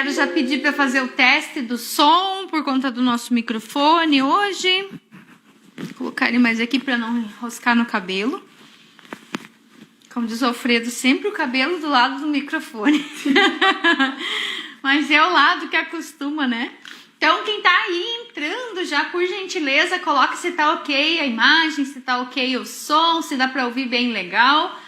Quero já pedir para fazer o teste do som por conta do nosso microfone hoje. Vou colocar ele mais aqui para não enroscar no cabelo. Como diz o Alfredo, sempre o cabelo do lado do microfone. Mas é o lado que acostuma, né? Então, quem tá aí entrando já, por gentileza, coloque se tá ok a imagem, se tá ok o som, se dá para ouvir bem legal,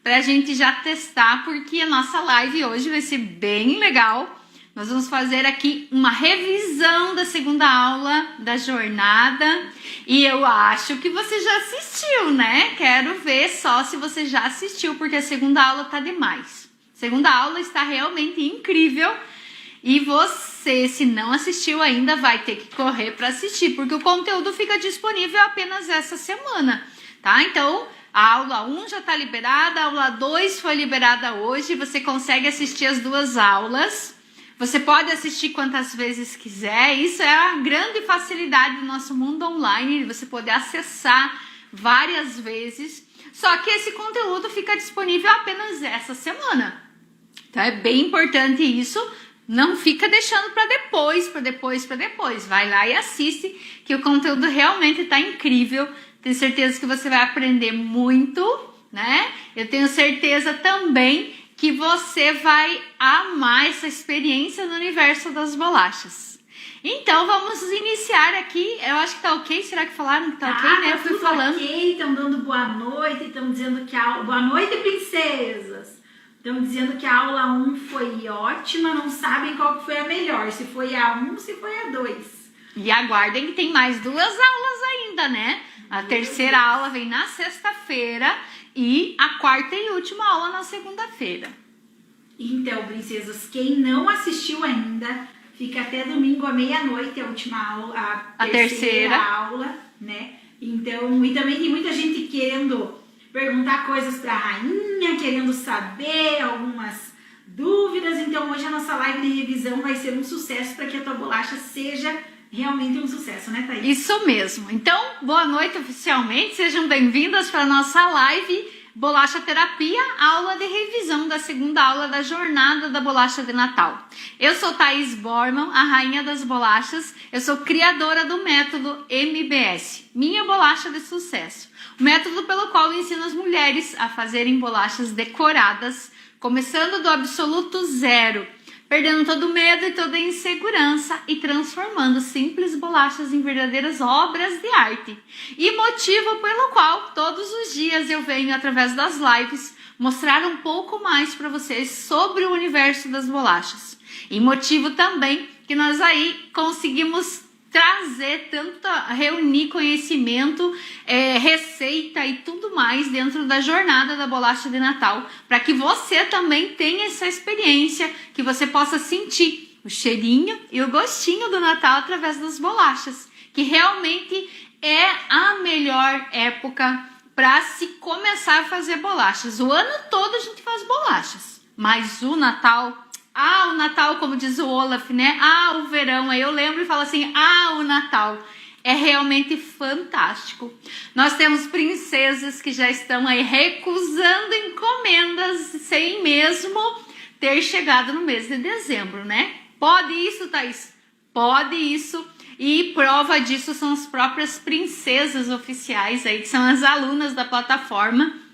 pra gente já testar, porque a nossa live hoje vai ser bem legal. Nós vamos fazer aqui uma revisão da segunda aula da jornada e eu acho que você já assistiu, né? Quero ver só se você já assistiu, porque a segunda aula tá demais. A segunda aula está realmente incrível e você, se não assistiu ainda, vai ter que correr para assistir, porque o conteúdo fica disponível apenas essa semana, tá? Então, a aula 1 já está liberada, a aula 2 foi liberada hoje, você consegue assistir as duas aulas. Você pode assistir quantas vezes quiser, isso é a grande facilidade do nosso mundo online, você poder acessar várias vezes, só que esse conteúdo fica disponível apenas essa semana. Então é bem importante isso, não fica deixando para depois, vai lá e assiste, que o conteúdo realmente está incrível, tenho certeza que você vai aprender muito, né? Eu tenho certeza também que você vai amar essa experiência no universo das bolachas. Então, vamos iniciar aqui. Eu acho que tá ok. Será que falaram que tá ok, né? Eu fui falando. Ok, estão dando boa noite, estão dizendo que a aula... Boa noite, princesas! Estão dizendo que a aula 1 foi ótima, não sabem qual foi a melhor. Se foi a 1, se foi a 2. E aguardem que tem mais 2 aulas ainda, né? A terceira aula vem na sexta-feira e a quarta e última aula na segunda-feira. Então, princesas, quem não assistiu ainda, fica até domingo à meia-noite a última aula, a terceira aula, né? Então, e também tem muita gente querendo perguntar coisas pra rainha, querendo saber algumas dúvidas. Então, hoje a nossa live de revisão vai ser um sucesso para que a tua bolacha seja realmente um sucesso, né, Thaís? Isso mesmo. Então, boa noite oficialmente. Sejam bem-vindas para a nossa live Bolacha Terapia, aula de revisão da segunda aula da jornada da bolacha de Natal. Eu sou Thaís Borman, a rainha das bolachas. Eu sou criadora do método MBS, Minha Bolacha de Sucesso. O método pelo qual eu ensino as mulheres a fazerem bolachas decoradas, começando do absoluto zero, perdendo todo o medo e toda a insegurança e transformando simples bolachas em verdadeiras obras de arte. E motivo pelo qual todos os dias eu venho, através das lives, mostrar um pouco mais para vocês sobre o universo das bolachas. E motivo também que nós aí conseguimos trazer reunir conhecimento, receita e tudo mais dentro da jornada da bolacha de Natal, para que você também tenha essa experiência, que você possa sentir o cheirinho e o gostinho do Natal através das bolachas, que realmente é a melhor época para se começar a fazer bolachas. O ano todo a gente faz bolachas, mas o Natal... o Natal, como diz o Olaf, né? O verão. Aí eu lembro e falo assim, o Natal. É realmente fantástico. Nós temos princesas que já estão aí recusando encomendas sem mesmo ter chegado no mês de dezembro, né? Pode isso, Thaís? Pode isso. E prova disso são as próprias princesas oficiais aí, que são as alunas da plataforma.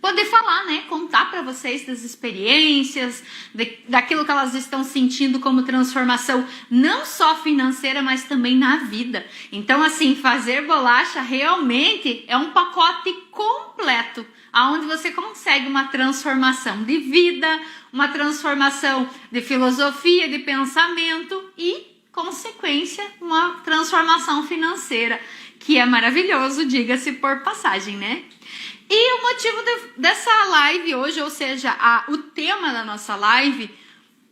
Poder falar, né? Contar para vocês das experiências, daquilo que elas estão sentindo como transformação, não só financeira, mas também na vida. Então, assim, fazer bolacha realmente é um pacote completo, onde você consegue uma transformação de vida, uma transformação de filosofia, de pensamento e, consequência, uma transformação financeira, que é maravilhoso, diga-se por passagem, né? E o motivo dessa live hoje, ou seja, o tema da nossa live,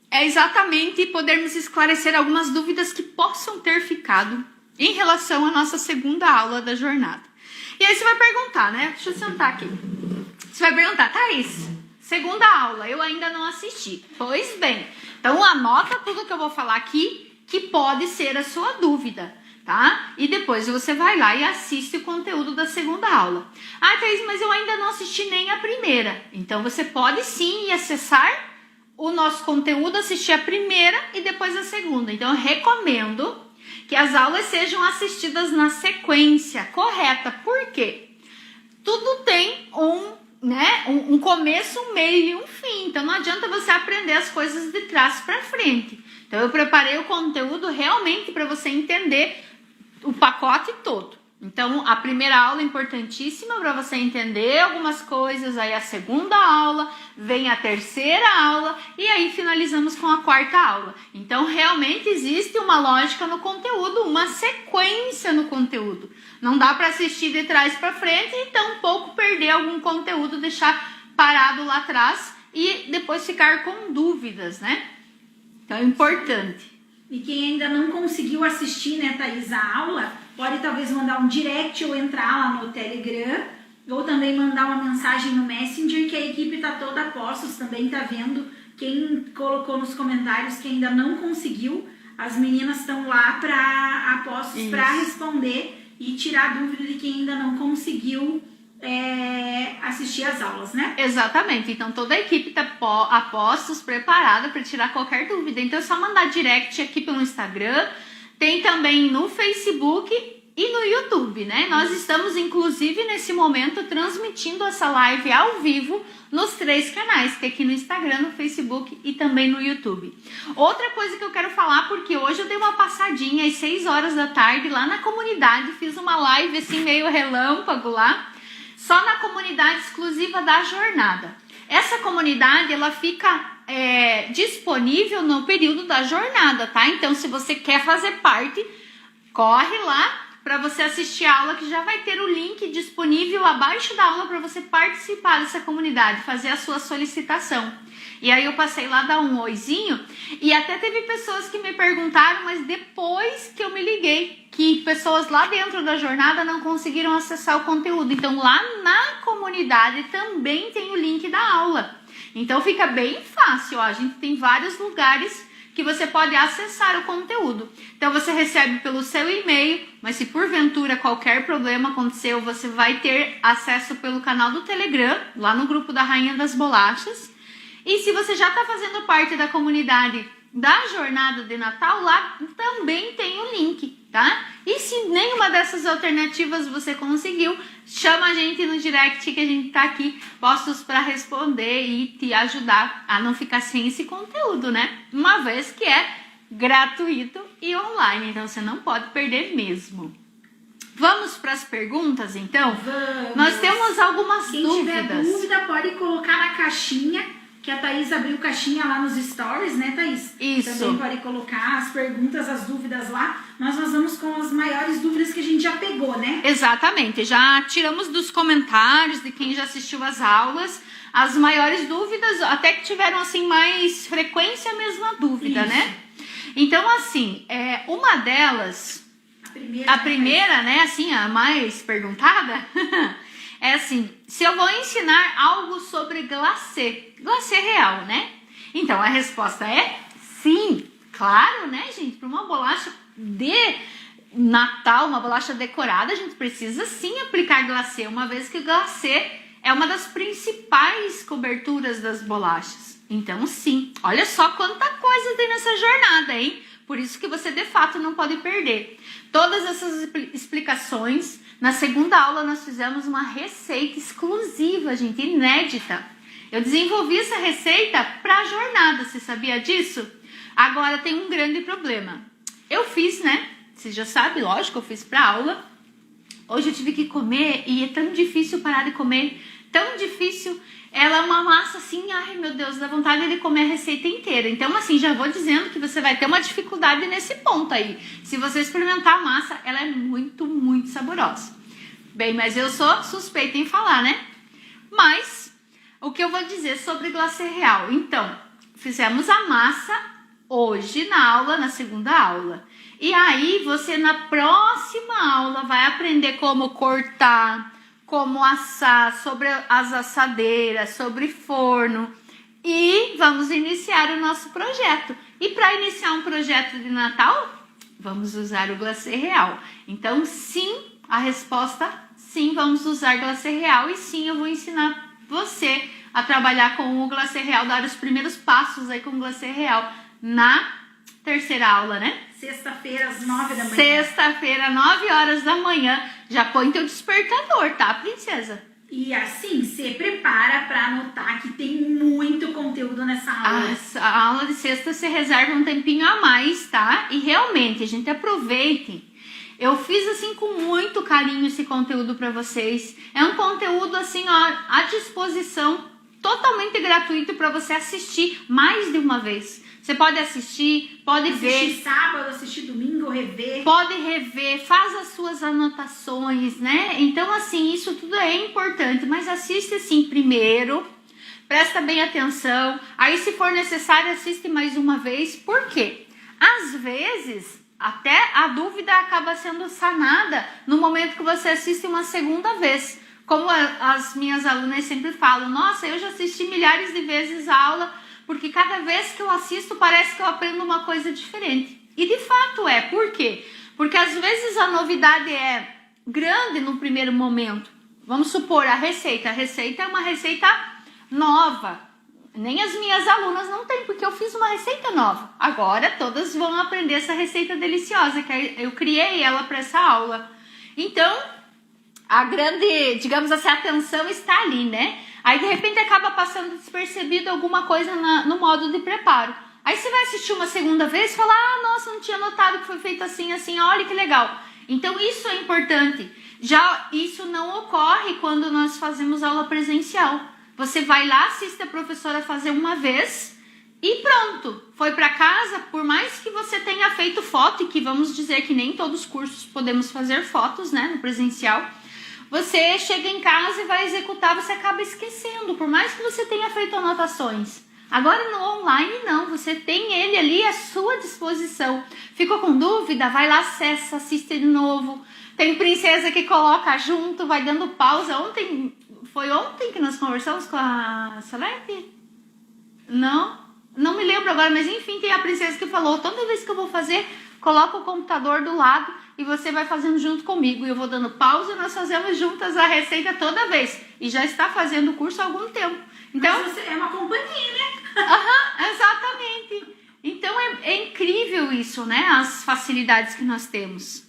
é exatamente podermos esclarecer algumas dúvidas que possam ter ficado em relação à nossa segunda aula da jornada. E aí você vai perguntar, né? Deixa eu sentar aqui. Você vai perguntar, Thaís, segunda aula, eu ainda não assisti. Pois bem, então anota tudo que eu vou falar aqui, que pode ser a sua dúvida. Tá? E depois você vai lá e assiste o conteúdo da segunda aula. Thaís, mas eu ainda não assisti nem a primeira. Então você pode sim acessar o nosso conteúdo, assistir a primeira e depois a segunda. Então eu recomendo que as aulas sejam assistidas na sequência correta. Por quê? Tudo tem um começo, um meio e um fim. Então não adianta você aprender as coisas de trás para frente. Então eu preparei o conteúdo realmente para você entender o pacote todo. Então a primeira aula é importantíssima para você entender algumas coisas, aí a segunda aula, vem a terceira aula e aí finalizamos com a quarta aula. Então realmente existe uma lógica no conteúdo, uma sequência no conteúdo. Não dá para assistir de trás para frente e tampouco perder algum conteúdo, deixar parado lá atrás e depois ficar com dúvidas, né? Então é importante. E quem ainda não conseguiu assistir, né, Thaís, a aula, pode talvez mandar um direct ou entrar lá no Telegram, ou também mandar uma mensagem no Messenger, que a equipe tá toda a postos, também tá vendo quem colocou nos comentários que ainda não conseguiu. As meninas estão lá a postos para responder e tirar dúvida de quem ainda não conseguiu assistir as aulas, né? Exatamente, então toda a equipe tá a postos, preparada para tirar qualquer dúvida. Então é só mandar direct aqui pelo Instagram, tem também no Facebook e no YouTube, né? Nós estamos inclusive nesse momento transmitindo essa live ao vivo nos 3 canais, que é aqui no Instagram, no Facebook e também no YouTube. Outra coisa que eu quero falar, porque hoje eu dei uma passadinha às 6 horas da tarde lá na comunidade, fiz uma live assim meio relâmpago lá, só na comunidade exclusiva da jornada. Essa comunidade, ela fica disponível no período da jornada, tá? Então, se você quer fazer parte, corre lá para você assistir a aula, que já vai ter o link disponível abaixo da aula para você participar dessa comunidade, fazer a sua solicitação. E aí eu passei lá dar um oizinho e até teve pessoas que me perguntaram, mas depois que eu me liguei, que pessoas lá dentro da jornada não conseguiram acessar o conteúdo. Então lá na comunidade também tem o link da aula. Então fica bem fácil, ó. A gente tem vários lugares que você pode acessar o conteúdo. Então você recebe pelo seu e-mail, mas se porventura qualquer problema aconteceu, você vai ter acesso pelo canal do Telegram, lá no grupo da Rainha das Bolachas. E se você já está fazendo parte da comunidade da jornada de Natal, lá também tem o link, tá? E se nenhuma dessas alternativas você conseguiu, chama a gente no direct, que a gente tá aqui postos para responder e te ajudar a não ficar sem esse conteúdo, né? Uma vez que é gratuito e online, então você não pode perder mesmo. Vamos para as perguntas, então? Vamos. Nós temos algumas dúvidas. Quem tiver dúvida pode colocar na caixinha, que a Thaís abriu caixinha lá nos stories, né, Thaís? Isso. Também pode colocar as perguntas, as dúvidas lá. Nós vamos com as maiores dúvidas que a gente já pegou, né? Exatamente. Já tiramos dos comentários de quem já assistiu às aulas as maiores dúvidas, até que tiveram, assim, mais frequência a mesma dúvida, Isso. né? Então, assim, uma delas... A primeira, né, assim, a mais perguntada... É assim, se eu vou ensinar algo sobre glacê real, né? Então, a resposta é sim, claro, né, gente? Para uma bolacha de Natal, uma bolacha decorada, a gente precisa sim aplicar glacê, uma vez que o glacê é uma das principais coberturas das bolachas. Então, sim, olha só quanta coisa tem nessa jornada, hein? Por isso que você, de fato, não pode perder. Todas essas explicações... Na segunda aula, nós fizemos uma receita exclusiva, gente, inédita. Eu desenvolvi essa receita para a jornada, você sabia disso? Agora, tem um grande problema. Eu fiz, né? Você já sabe, lógico, eu fiz para aula. Hoje eu tive que comer e é tão difícil parar de comer. Tão difícil. Ela é uma massa assim, ai meu Deus, dá vontade de comer a receita inteira. Então, assim, já vou dizendo que você vai ter uma dificuldade nesse ponto aí. Se você experimentar a massa, ela é muito, muito saborosa. Bem, mas eu sou suspeita em falar, né? Mas, o que eu vou dizer sobre glacê real? Então, fizemos a massa hoje na aula, na segunda aula. E aí, você na próxima aula vai aprender como cortar, como assar, sobre as assadeiras, sobre forno. E vamos iniciar o nosso projeto. E para iniciar um projeto de Natal, vamos usar o glacê real. Então, sim, a resposta, sim, vamos usar glacê real. E sim, eu vou ensinar você a trabalhar com o glacê real, dar os primeiros passos aí com o glacê real na terceira aula, né? Sexta-feira, às 9 da manhã. Sexta-feira, 9 horas da manhã. Já põe teu despertador, tá, princesa? E assim, se prepara para anotar que tem muito conteúdo nessa aula. A aula de sexta você reserva um tempinho a mais, tá? E realmente, a gente aproveite. Eu fiz assim com muito carinho esse conteúdo para vocês. É um conteúdo assim, ó, à disposição, totalmente gratuito para você assistir mais de uma vez. Você pode assistir, pode ver. Assistir sábado, assistir domingo, rever. Pode rever, faz as suas anotações, né? Então, assim, isso tudo é importante. Mas assiste, assim, primeiro. Presta bem atenção. Aí, se for necessário, assiste mais uma vez. Por quê? Às vezes, até a dúvida acaba sendo sanada no momento que você assiste uma segunda vez. Como as minhas alunas sempre falam. Nossa, eu já assisti milhares de vezes a aula, porque cada vez que eu assisto parece que eu aprendo uma coisa diferente. E de fato é. Por quê? Porque às vezes a novidade é grande no primeiro momento. Vamos supor a receita. A receita é uma receita nova. Nem as minhas alunas não têm, porque eu fiz uma receita nova. Agora todas vão aprender essa receita deliciosa, que eu criei ela para essa aula. Então, a grande, digamos assim, atenção está ali, né? Aí, de repente, acaba passando despercebido alguma coisa no modo de preparo. Aí você vai assistir uma segunda vez e fala, nossa, não tinha notado que foi feito assim, assim, olha que legal. Então, isso é importante. Já isso não ocorre quando nós fazemos aula presencial. Você vai lá, assiste a professora fazer uma vez e pronto. Foi para casa, por mais que você tenha feito foto, e que vamos dizer que nem todos os cursos podemos fazer fotos, né, no presencial. Você chega em casa e vai executar, você acaba esquecendo, por mais que você tenha feito anotações. Agora no online não, você tem ele ali à sua disposição. Ficou com dúvida? Vai lá, acessa, assiste de novo. Tem princesa que coloca junto, vai dando pausa. Foi ontem que nós conversamos com a Celeste? Não me lembro agora, mas enfim, tem a princesa que falou, toda vez que eu vou fazer, coloca o computador do lado e você vai fazendo junto comigo. E eu vou dando pausa e nós fazemos juntas a receita toda vez. E já está fazendo o curso há algum tempo. Então, mas você é uma companhia, né? Exatamente. Então é incrível isso, né? As facilidades que nós temos.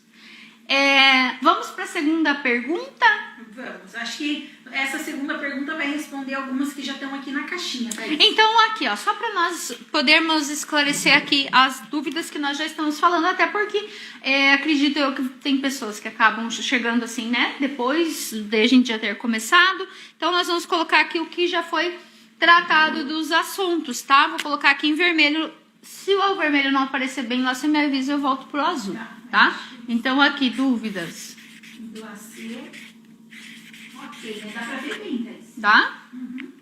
Vamos para a segunda pergunta? Vamos. Acho que essa segunda pergunta vai responder algumas que já estão aqui na caixinha. Então aqui, ó, só para nós podermos esclarecer aqui as dúvidas que nós já estamos falando, até porque acredito eu que tem pessoas que acabam chegando assim, né? Depois de a gente já ter começado. Então nós vamos colocar aqui o que já foi tratado dos assuntos, tá? Vou colocar aqui em vermelho. Se o vermelho não aparecer bem lá, você me avisa, eu volto pro azul, tá? Então aqui, dúvidas. Glacê. Ok, dá pra ver bem, Thais. Tá? Uhum.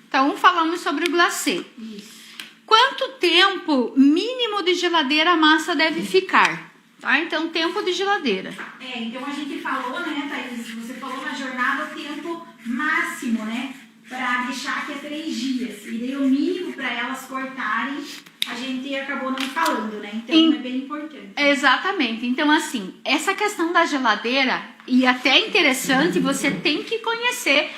Então, falamos sobre o glacê. Isso. Quanto tempo mínimo de geladeira a massa deve ficar? Tá? Então, tempo de geladeira. Então a gente falou, né, Thaís? Você falou na jornada o tempo máximo, né? Pra deixar aqui a 3 dias. E daí o mínimo para elas cortarem, a gente acabou não falando, né? Então é bem importante. Exatamente. Então, assim, essa questão da geladeira, e até interessante, você tem que conhecer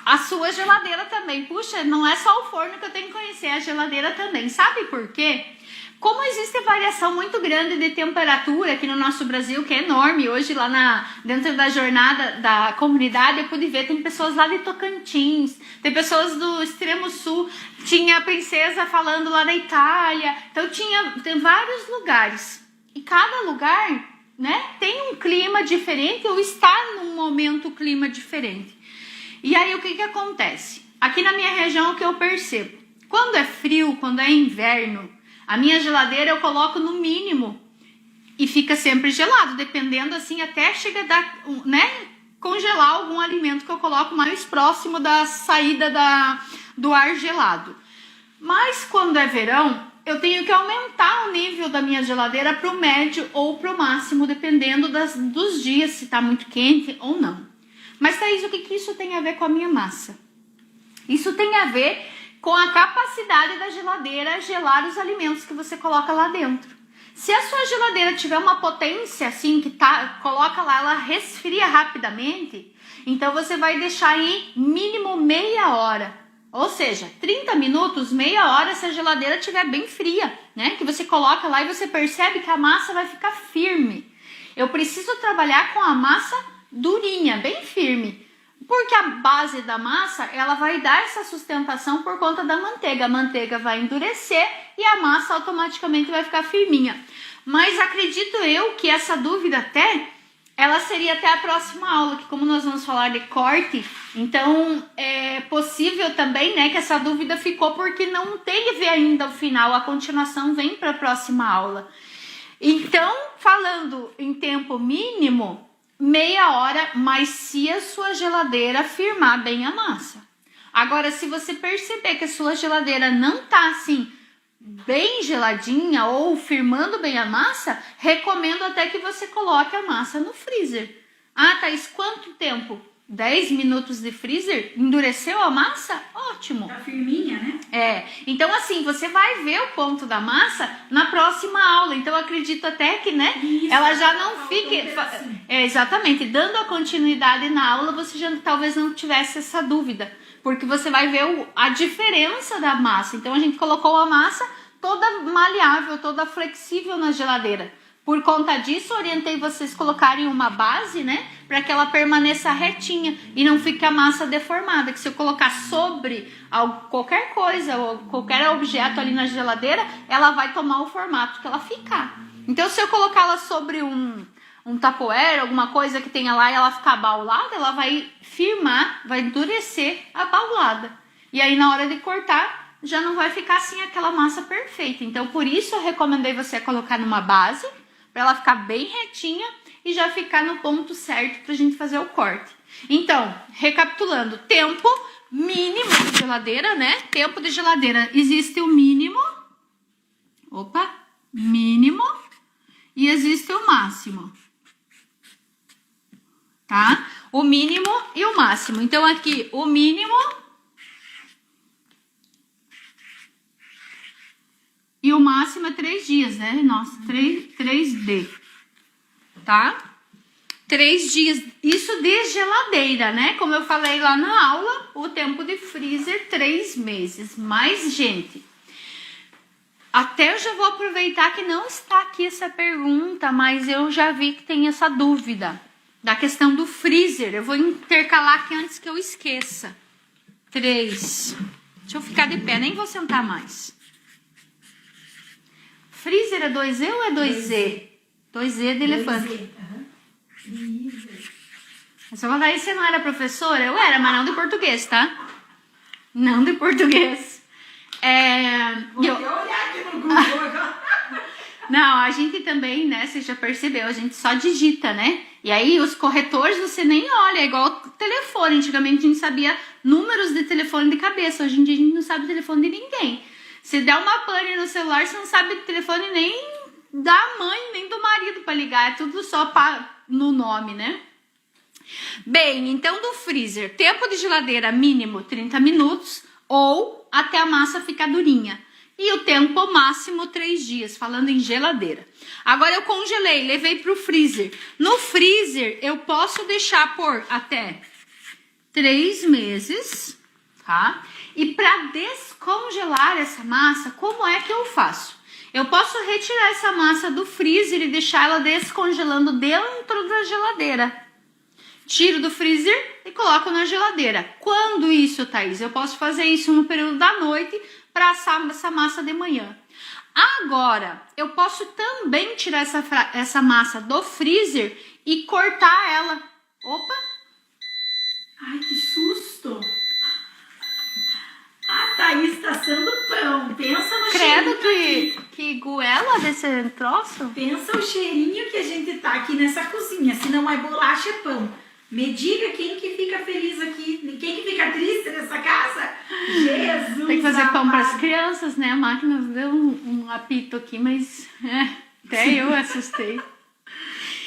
a sua geladeira também. Puxa, não é só o forno que eu tenho que conhecer, a geladeira também. Sabe por quê? Como existe variação muito grande de temperatura aqui no nosso Brasil, que é enorme, hoje lá dentro da jornada da comunidade, eu pude ver, tem pessoas lá de Tocantins, tem pessoas do extremo sul, tinha a princesa falando lá da Itália, então tem vários lugares. E cada lugar, né, tem um clima diferente ou está num momento clima diferente. E aí o que acontece? Aqui na minha região, o que eu percebo? Quando é frio, quando é inverno, a minha geladeira eu coloco no mínimo e fica sempre gelado, dependendo assim, até chega né, congelar algum alimento que eu coloco mais próximo da saída do ar gelado. Mas quando é verão, eu tenho que aumentar o nível da minha geladeira para o médio ou para o máximo, dependendo dos dias, se está muito quente ou não. Mas, Thaís, o que isso tem a ver com a minha massa? Isso tem a ver com a capacidade da geladeira gelar os alimentos que você coloca lá dentro. Se a sua geladeira tiver uma potência assim, que coloca lá, ela resfria rapidamente, então você vai deixar em mínimo meia hora. Ou seja, 30 minutos, meia hora, se a geladeira estiver bem fria, né? Que você coloca lá e você percebe que a massa vai ficar firme. Eu preciso trabalhar com a massa durinha, bem firme. Porque a base da massa, ela vai dar essa sustentação por conta da manteiga. A manteiga vai endurecer e a massa automaticamente vai ficar firminha. Mas acredito eu que essa dúvida ela seria até a próxima aula, que como nós vamos falar de corte, então é possível também, né, que essa dúvida ficou porque não teve ainda o final, a continuação vem para a próxima aula. Então, falando em tempo mínimo, meia hora, mas se a sua geladeira firmar bem a massa. Agora, se você perceber que a sua geladeira não tá assim, bem geladinha ou firmando bem a massa, recomendo até que você coloque a massa no freezer. Ah, Thaís, quanto tempo? 10 minutos de freezer? Endureceu a massa? Ótimo. Tá firminha, né? Então assim, você vai ver o ponto da massa na próxima aula. Então eu acredito até que, né, isso, ela já não fique... exatamente, dando a continuidade na aula, você já talvez não tivesse essa dúvida. Porque você vai ver a diferença da massa. Então a gente colocou a massa toda maleável, toda flexível na geladeira. Por conta disso, orientei vocês colocarem uma base, né? Para que ela permaneça retinha e não fique a massa deformada. Que se eu colocar sobre qualquer coisa ou qualquer objeto ali na geladeira, ela vai tomar o formato que ela ficar. Então se eu colocá-la sobre um tupperware, alguma coisa que tenha lá e ela ficar abaulada, ela vai firmar, vai endurecer a abaulada. E aí na hora de cortar, já não vai ficar assim aquela massa perfeita. Então por isso eu recomendei você colocar numa base, para ela ficar bem retinha e já ficar no ponto certo pra gente fazer o corte. Então, recapitulando, tempo mínimo de geladeira, né? Tempo de geladeira, existe o mínimo, mínimo e existe o máximo. Tá? O mínimo e o máximo. Então aqui o mínimo e o máximo é 3 dias, né? Nossa, 3D. Tá? 3 dias. Isso de geladeira, né? Como eu falei lá na aula, o tempo de freezer 3 meses. Mas, gente, até eu já vou aproveitar que não está aqui essa pergunta, mas eu já vi que tem essa dúvida da questão do freezer. Eu vou intercalar aqui antes que eu esqueça. 3. Deixa eu ficar de pé, nem vou sentar mais. Freezer é 2E ou é 2Z? 2Z de elefante. Você vai falar, você não era professora? Eu era, mas não de português, tá? Não de português. Vou olhar aqui no Google agora. Não, a gente também, né, você já percebeu, a gente só digita, né? E aí os corretores você nem olha, é igual o telefone. Antigamente a gente sabia números de telefone de cabeça, hoje em dia a gente não sabe o telefone de ninguém. Se der uma pane no celular, você não sabe o telefone nem da mãe, nem do marido para ligar, é tudo só no nome, né? Bem, então do freezer, tempo de geladeira mínimo 30 minutos ou até a massa ficar durinha. E o tempo máximo 3 dias, falando em geladeira. Agora eu congelei, levei para o freezer. No freezer eu posso deixar por até 3 meses, tá? E para descongelar essa massa, como é que eu faço? Eu posso retirar essa massa do freezer e deixar ela descongelando dentro da geladeira. Tiro do freezer e coloco na geladeira. Quando isso, Thaís? Eu posso fazer isso no período da noite para assar essa massa de manhã. Agora, eu posso também tirar essa massa do freezer e cortar ela. Opa! Ai, que susto! A Thaís tá assando pão. Pensa no Credo cheirinho que goela desse troço. Pensa o cheirinho que a gente tá aqui nessa cozinha. Se não é bolacha, é pão. Me diga quem que fica feliz aqui, quem que fica triste nessa casa. Jesus! Tem que fazer pão para as amado. crianças, né? A máquina deu um apito aqui, mas até eu assustei.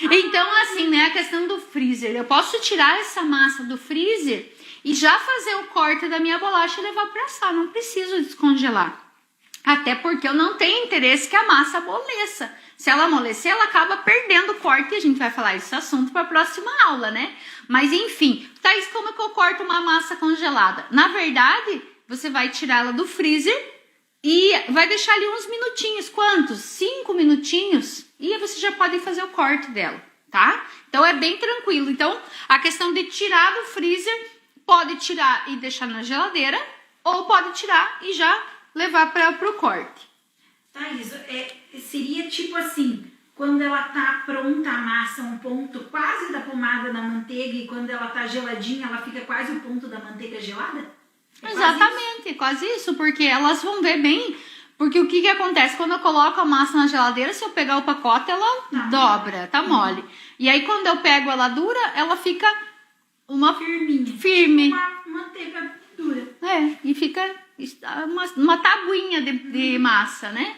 Então, assim, né? A questão do freezer. Eu posso tirar essa massa do freezer e já fazer o corte da minha bolacha e levar para assar. Não preciso descongelar. Até porque eu não tenho interesse que a massa amoleça. Se ela amolecer, ela acaba perdendo o corte e a gente vai falar esse assunto para a próxima aula, né? Mas enfim, Thaís, como é que eu corto uma massa congelada? Na verdade, você vai tirar ela do freezer e vai deixar ali uns minutinhos. Quantos? 5 minutinhos. E aí você já pode fazer o corte dela, tá? Então é bem tranquilo. Então, a questão de tirar do freezer, pode tirar e deixar na geladeira, ou pode tirar e já levar para o corte. Thaís, seria tipo assim, quando ela tá pronta a massa, um ponto quase da pomada da manteiga, e quando ela tá geladinha, ela fica quase o ponto da manteiga gelada? Exatamente, quase isso, porque elas vão ver bem. Porque o que acontece? Quando eu coloco a massa na geladeira, se eu pegar o pacote, ela dobra, tá mole. E aí quando eu pego ela dura, ela fica uma firme. Uma manteiga dura. E fica uma tabuinha de massa, né?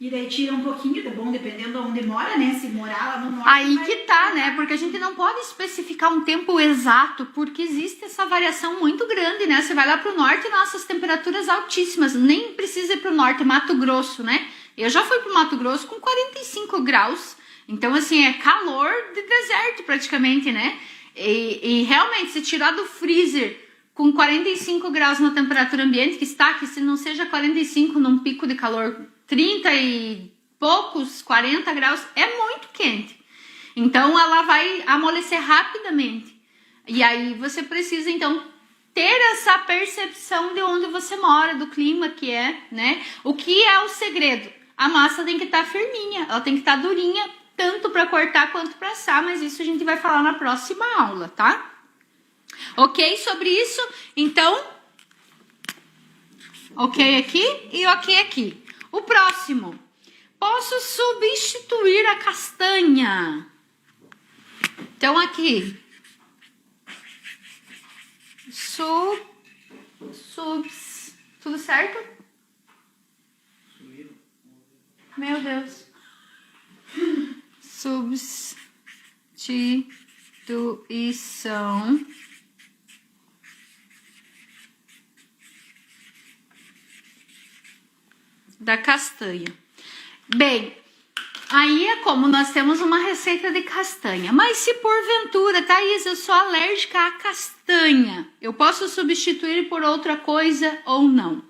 E daí tira um pouquinho, é bom, dependendo de onde mora, né? Se morar lá no norte... Aí que tá, né? Porque a gente não pode especificar um tempo exato, porque existe essa variação muito grande, né? Você vai lá pro norte, nossas temperaturas altíssimas, nem precisa ir pro norte, Mato Grosso, né? Eu já fui pro Mato Grosso com 45 graus, então assim, é calor de deserto praticamente, né? E realmente, se tirar do freezer com 45 graus na temperatura ambiente, que está aqui, se não seja 45 num pico de calor 30 e poucos, 40 graus, é muito quente. Então, ela vai amolecer rapidamente. E aí, você precisa, então, ter essa percepção de onde você mora, do clima que é, né? O que é o segredo? A massa tem que estar firminha, ela tem que estar durinha, tanto para cortar quanto para assar, mas isso a gente vai falar na próxima aula, tá? Ok sobre isso? Então, ok aqui e ok aqui. O próximo, posso substituir a castanha. Então aqui, tudo certo? Meu Deus. Substituição da castanha. Bem, aí é como nós temos uma receita de castanha. Mas se porventura, Thaís, eu sou alérgica à castanha, eu posso substituir por outra coisa ou não?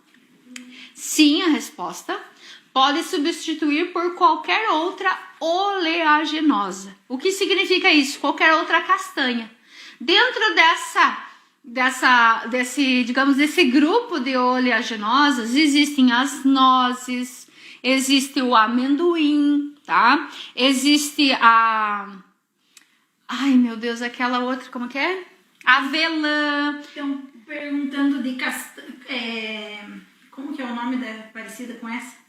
Sim, a resposta. Pode substituir por qualquer outra oleaginosa. O que significa isso? Qualquer outra castanha. Dentro desse grupo de oleaginosas, existem as nozes, existe o amendoim, tá? Existe ai, meu Deus, aquela outra, como que é? Avelã. Estão perguntando de como que é o nome parecida com essa?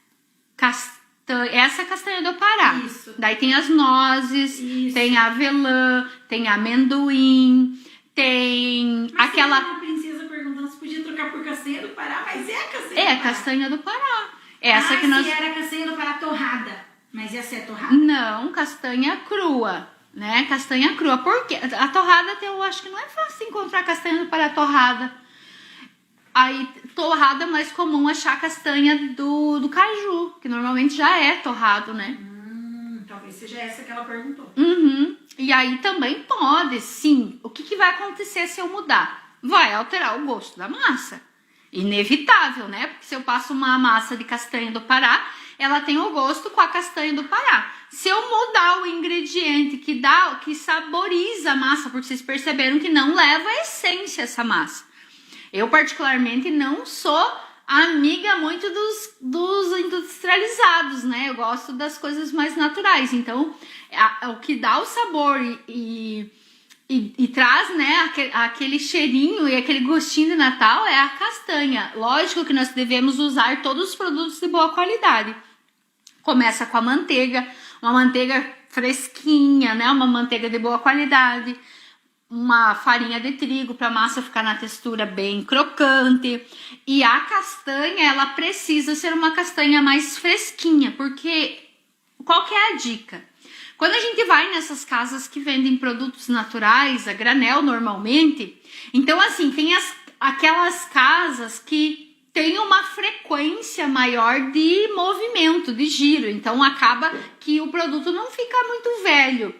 Essa castanha do Pará. Isso. Daí tem as nozes, isso. Tem avelã, tem amendoim, tem mas aquela... Tem uma princesa perguntando se podia trocar por castanha do Pará, mas é a castanha do Pará. Castanha do Pará. Essa que nós... era castanha do Pará torrada, mas essa é torrada? Não, castanha crua, né? Castanha crua. Por quê? A torrada, eu acho que não é fácil encontrar castanha do Pará torrada. Aí, torrada é mais comum achar castanha do caju, que normalmente já é torrado, né? Talvez seja essa que ela perguntou. Uhum. E aí também pode, sim. O que vai acontecer se eu mudar? Vai alterar o gosto da massa. Inevitável, né? Porque se eu passo uma massa de castanha do Pará, ela tem o gosto com a castanha do Pará. Se eu mudar o ingrediente que saboriza a massa, porque vocês perceberam que não leva a essência essa massa. Eu, particularmente, não sou amiga muito dos industrializados, né? Eu gosto das coisas mais naturais. Então, o que dá o sabor e traz, né, aquele cheirinho e aquele gostinho de Natal é a castanha. Lógico que nós devemos usar todos os produtos de boa qualidade. Começa com a manteiga, uma manteiga fresquinha, né? Uma manteiga de boa qualidade. Uma farinha de trigo para a massa ficar na textura bem crocante. E a castanha, ela precisa ser uma castanha mais fresquinha, porque qual que é a dica? Quando a gente vai nessas casas que vendem produtos naturais, a granel normalmente, então assim, tem aquelas casas que tem uma frequência maior de movimento, de giro. Então acaba que o produto não fica muito velho.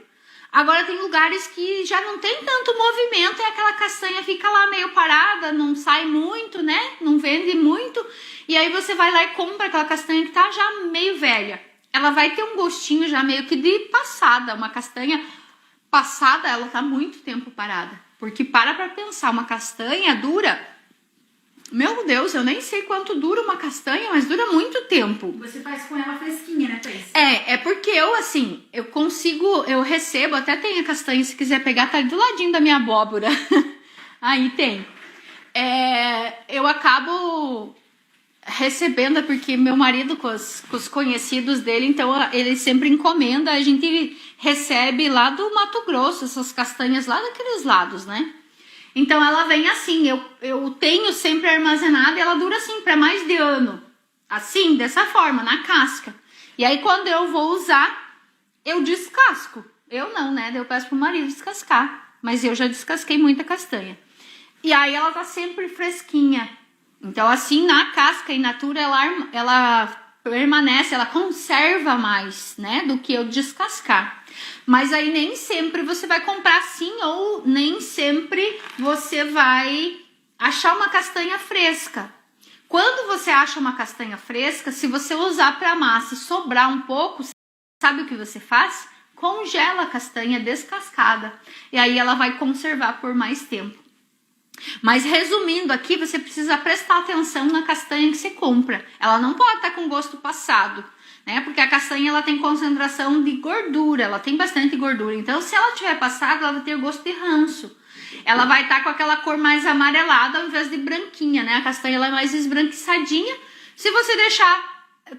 Agora tem lugares que já não tem tanto movimento e aquela castanha fica lá meio parada, não sai muito, né? Não vende muito. E aí você vai lá e compra aquela castanha que tá já meio velha. Ela vai ter um gostinho já meio que de passada. Uma castanha passada, ela tá muito tempo parada. Porque para pensar, uma castanha dura... Meu Deus, eu nem sei quanto dura uma castanha, mas dura muito tempo. Você faz com ela fresquinha, né, Thaís? É porque eu recebo, até tem a castanha, se quiser pegar, tá do ladinho da minha abóbora. Aí tem. Eu acabo recebendo, porque meu marido, com os conhecidos dele, então ele sempre encomenda, a gente recebe lá do Mato Grosso, essas castanhas lá daqueles lados, né? Então ela vem assim, eu tenho sempre armazenada e ela dura assim para mais de ano. Assim, dessa forma, na casca. E aí quando eu vou usar, eu descasco. Eu não, né? Eu peço pro marido descascar. Mas eu já descasquei muita castanha. E aí ela tá sempre fresquinha. Então assim, na casca in natura, ela permanece, ela conserva mais, né? Do que eu descascar. Mas aí nem sempre você vai comprar assim, ou nem sempre você vai achar uma castanha fresca. Quando você acha uma castanha fresca, se você usar para massa e sobrar um pouco, sabe o que você faz? Congela a castanha descascada. E aí ela vai conservar por mais tempo. Mas resumindo aqui, você precisa prestar atenção na castanha que você compra. Ela não pode estar com gosto passado, né? Porque a castanha ela tem concentração de gordura, ela tem bastante gordura. Então, se ela tiver passada, ela vai ter gosto de ranço. Ela vai estar com aquela cor mais amarelada ao invés de branquinha, né? A castanha ela é mais esbranquiçadinha. Se você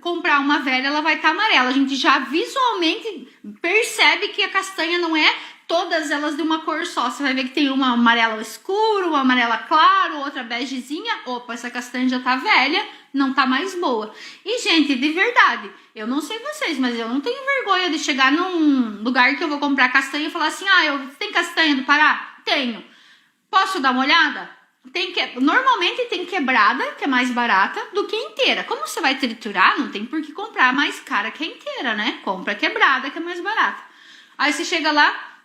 comprar uma velha, ela vai estar amarela. A gente já visualmente percebe que a castanha não é todas elas de uma cor só. Você vai ver que tem uma amarela escuro, uma amarela claro, outra begezinha. Opa, essa castanha já tá velha, não tá mais boa. E, gente, de verdade, eu não sei vocês, mas eu não tenho vergonha de chegar num lugar que eu vou comprar castanha e falar assim, tem castanha do Pará? Tenho. Posso dar uma olhada? Normalmente tem quebrada, que é mais barata, do que inteira. Como você vai triturar, não tem por que comprar mais cara que a inteira, né? Compra quebrada, que é mais barata. Aí você chega lá,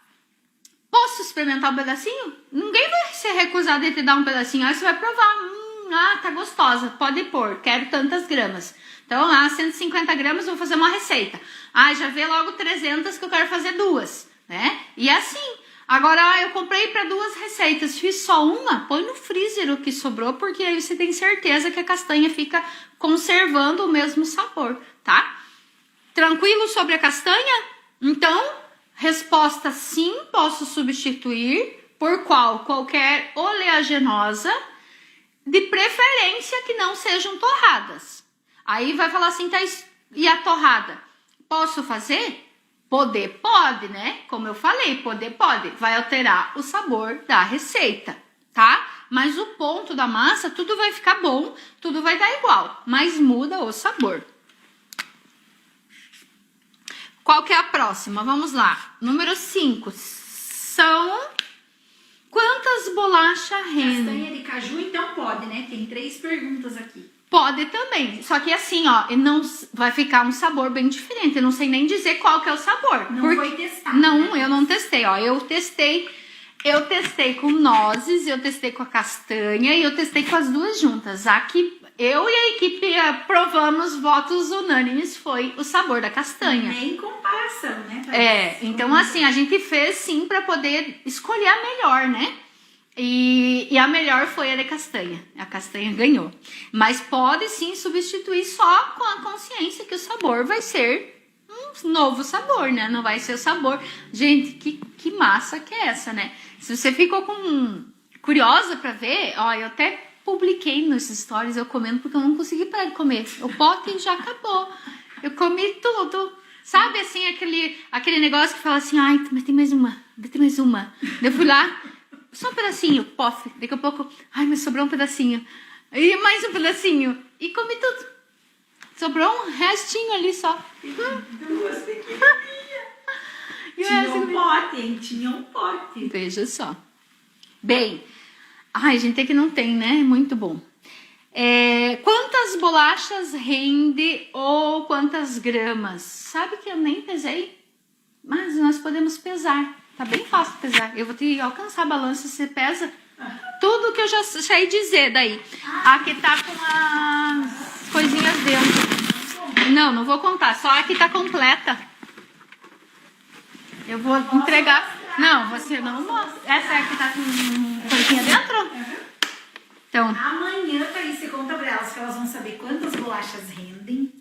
posso experimentar um pedacinho? Ninguém vai se recusar de te dar um pedacinho. Aí você vai provar. Tá gostosa, pode pôr, quero tantas gramas. Então, 150 gramas, vou fazer uma receita. Já vê logo 300 que eu quero fazer 2, né? E assim. Agora, eu comprei para 2 receitas, fiz só uma, põe no freezer o que sobrou, porque aí você tem certeza que a castanha fica conservando o mesmo sabor, tá? Tranquilo sobre a castanha? Então, resposta sim, posso substituir por qualquer oleaginosa, de preferência que não sejam torradas. Aí vai falar assim, e a torrada? Posso fazer? Poder pode, né? Como eu falei, poder pode. Vai alterar o sabor da receita, tá? Mas o ponto da massa, tudo vai ficar bom, tudo vai dar igual, mas muda o sabor. Qual que é a próxima? Vamos lá. Número 5. São quantas bolachas rendem? Castanha de caju, então pode, né? Tem 3 perguntas aqui. Pode também, só que assim, não vai ficar um sabor bem diferente. Eu não sei nem dizer qual que é o sabor. Não foi testado. Não, né? Eu não testei, Eu testei com nozes, eu testei com a castanha e eu testei com as 2 juntas. Aqui eu e a equipe provamos, votos unânimes, foi o sabor da castanha. Nem comparação, né? Então assim, a gente fez sim para poder escolher a melhor, né? E a melhor foi a de castanha. A castanha ganhou. Mas pode sim substituir só com a consciência que o sabor vai ser um novo sabor, né? Não vai ser o sabor. Gente, que massa que é essa, né? Se você ficou curiosa pra ver, eu até publiquei nos stories eu comendo porque eu não consegui parar de comer. O pote já acabou. Eu comi tudo. Sabe assim, aquele negócio que fala assim, mas tem mais uma. Eu fui lá. Só um pedacinho, pof. Daqui a pouco, mas sobrou um pedacinho. E mais um pedacinho. E comi tudo. Sobrou um restinho ali só. 2 pequenininhas. Tinha um pote. Veja só. Bem, gente, é que não tem, né? Muito bom. Quantas bolachas rende ou quantas gramas? Sabe que eu nem pesei, mas nós podemos pesar. Tá bem fácil pesar. Eu vou te alcançar a balança, você pesa tudo que eu já sei dizer daí. Aqui tá com as coisinhas dentro. Não vou contar, só aqui tá completa. Eu vou entregar. Não, você não mostra. Essa é a que tá com coisinha dentro? Então, amanhã, Thaís, você conta pra elas que elas vão saber quantas bolachas rendem.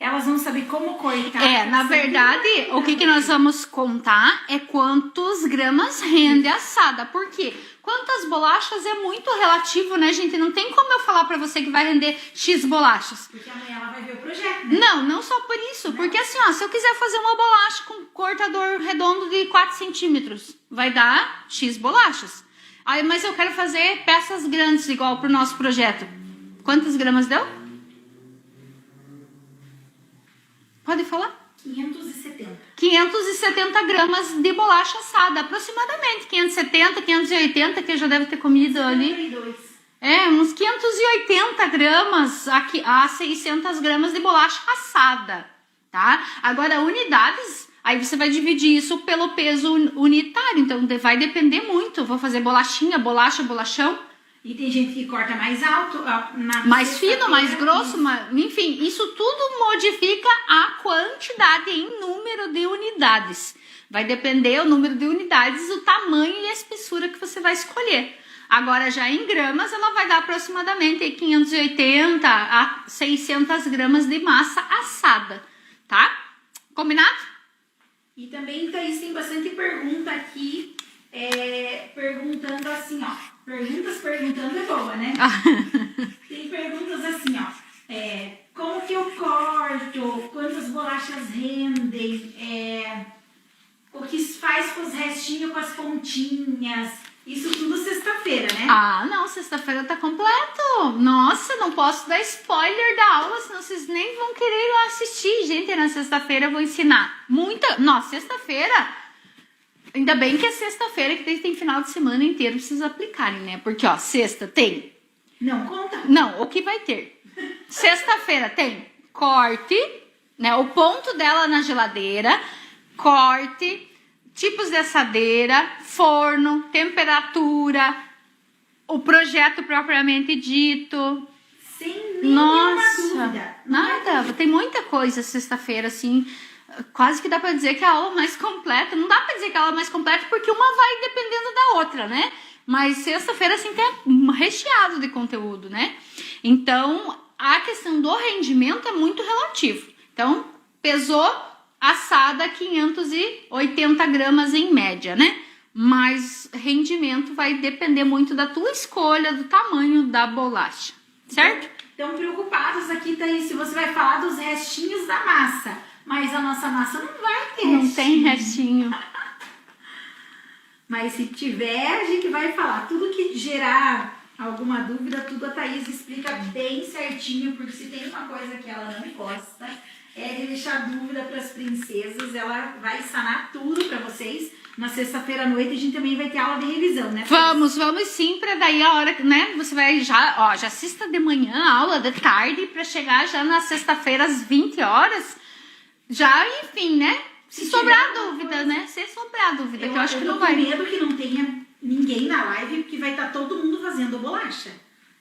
Elas vão saber como cortar. Na verdade, o que nós vamos contar é quantos gramas rende assada. Por quê? Quantas bolachas é muito relativo, né, gente? Não tem como eu falar pra você que vai render X bolachas. Porque amanhã ela vai ver o projeto, né? Não só por isso. Não. Porque assim, ó, se eu quiser fazer uma bolacha com cortador redondo de 4 centímetros, vai dar X bolachas. Aí, mas eu quero fazer peças grandes, igual pro nosso projeto. Quantas gramas deu? Pode falar? 570. 570 gramas de bolacha assada, aproximadamente. 570, 580, que eu já deve ter comido ali. 52. Uns 580 gramas a 600 gramas de bolacha assada, tá? Agora, unidades, aí você vai dividir isso pelo peso unitário, então vai depender muito. Vou fazer bolachinha, bolacha, bolachão. E tem gente que corta mais alto, mais fino, mais grosso, enfim, isso tudo modifica a quantidade em número de unidades. Vai depender o número de unidades, o tamanho e a espessura que você vai escolher. Agora, já em gramas, ela vai dar aproximadamente 580 a 600 gramas de massa assada, tá? Combinado? E também, Thaís, tem bastante pergunta aqui, perguntando assim, ó. Perguntando é boa, né? Tem perguntas assim, ó. Como que eu corto? Quantas bolachas rendem? O que faz com os restinhos, com as pontinhas? Isso tudo sexta-feira, né? Não, sexta-feira tá completo. Nossa, não posso dar spoiler da aula, senão vocês nem vão querer ir lá assistir. Gente, na sexta-feira eu vou ensinar Nossa, sexta-feira... Ainda bem que é sexta-feira, que tem final de semana inteiro pra vocês aplicarem, né? Porque, ó, sexta tem... Não conta. Não, o que vai ter? Sexta-feira tem corte, né? O ponto dela na geladeira, corte, tipos de assadeira, forno, temperatura, o projeto propriamente dito. Sem nenhuma dúvida. Nada. Tem muita coisa sexta-feira, assim... Quase que dá pra dizer que é a aula mais completa. Não dá pra dizer que é a aula mais completa porque uma vai dependendo da outra, né? Mas sexta-feira, assim, tem recheado de conteúdo, né? Então, a questão do rendimento é muito relativo. Então, pesou, assada 580 gramas em média, né? Mas rendimento vai depender muito da tua escolha, do tamanho da bolacha, certo? Estão preocupados aqui, Thaís, se você vai falar dos restinhos da massa. Mas a nossa massa não vai ter restinho. Não tem restinho. Mas se tiver, a gente vai falar. Tudo que gerar alguma dúvida, tudo a Thaís explica bem certinho. Porque se tem uma coisa que ela não gosta, é de deixar dúvida para as princesas. Ela vai sanar tudo para vocês. Na sexta-feira à noite a gente também vai ter aula de revisão, né? Vamos sim, para daí a hora, né? Você vai já assista de manhã a aula, de tarde, para chegar já na sexta-feira às 20 horas. Já, enfim, né? Se sobrar dúvida, né? Se sobrar dúvida, que eu acho que não vai. Eu tô com medo que não tenha ninguém na live, porque vai estar todo mundo fazendo bolacha.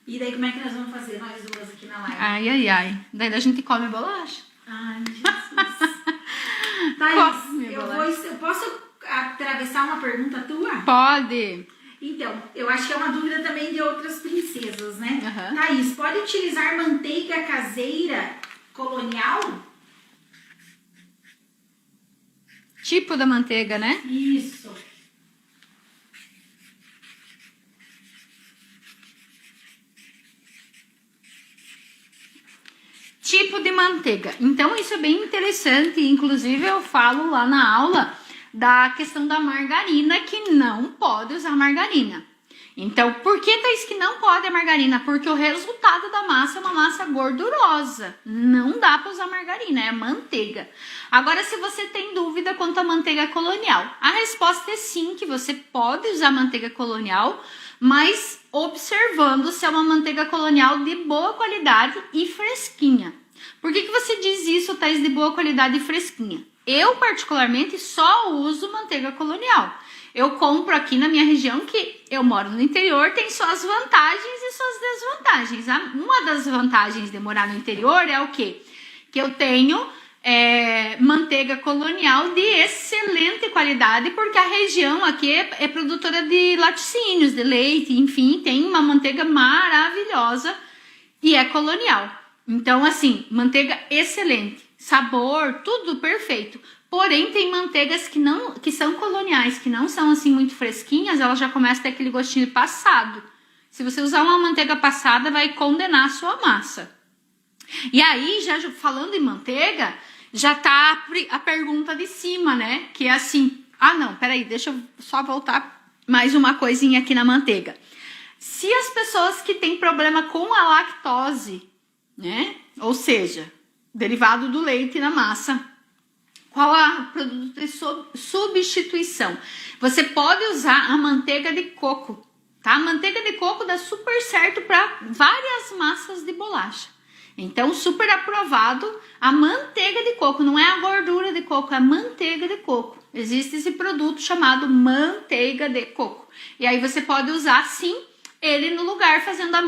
E daí como é que nós vamos fazer, nós duas aqui na live? Ai. Daí a gente come bolacha. Ai, Jesus. Thaís, eu posso atravessar uma pergunta tua? Pode. Então, eu acho que é uma dúvida também de outras princesas, né? Uhum. Thaís, pode utilizar manteiga caseira colonial? Tipo da manteiga, né? Isso. Tipo de manteiga. Então, isso é bem interessante. Inclusive, eu falo lá na aula da questão da margarina, que não pode usar margarina. Então, por que, Thaís, que não pode a margarina? Porque o resultado da massa é uma massa gordurosa. Não dá para usar margarina, é manteiga. Agora, se você tem dúvida quanto à manteiga colonial, a resposta é sim, que você pode usar manteiga colonial, mas observando se é uma manteiga colonial de boa qualidade e fresquinha. Por que você diz isso, Thaís, de boa qualidade e fresquinha? Eu, particularmente, só uso manteiga colonial. Eu compro aqui na minha região, que eu moro no interior, tem suas vantagens e suas desvantagens. Uma das vantagens de morar no interior é o quê? Que eu tenho manteiga colonial de excelente qualidade, porque a região aqui é produtora de laticínios, de leite, enfim, tem uma manteiga maravilhosa e é colonial. Então, assim, manteiga excelente, sabor, tudo perfeito. Porém, tem manteigas que são coloniais, que não são assim muito fresquinhas, ela já começa a ter aquele gostinho de passado. Se você usar uma manteiga passada, vai condenar a sua massa. E aí, já falando em manteiga, já tá a pergunta de cima, né? Que é assim, não, peraí, deixa eu só voltar mais uma coisinha aqui na manteiga. Se as pessoas que têm problema com a lactose, né? Ou seja, derivado do leite na massa, qual é o produto de substituição? Você pode usar a manteiga de coco, tá? A manteiga de coco dá super certo para várias massas de bolacha. Então, super aprovado a manteiga de coco. Não é a gordura de coco, é a manteiga de coco. Existe esse produto chamado manteiga de coco. E aí você pode usar, sim, ele no lugar, fazendo a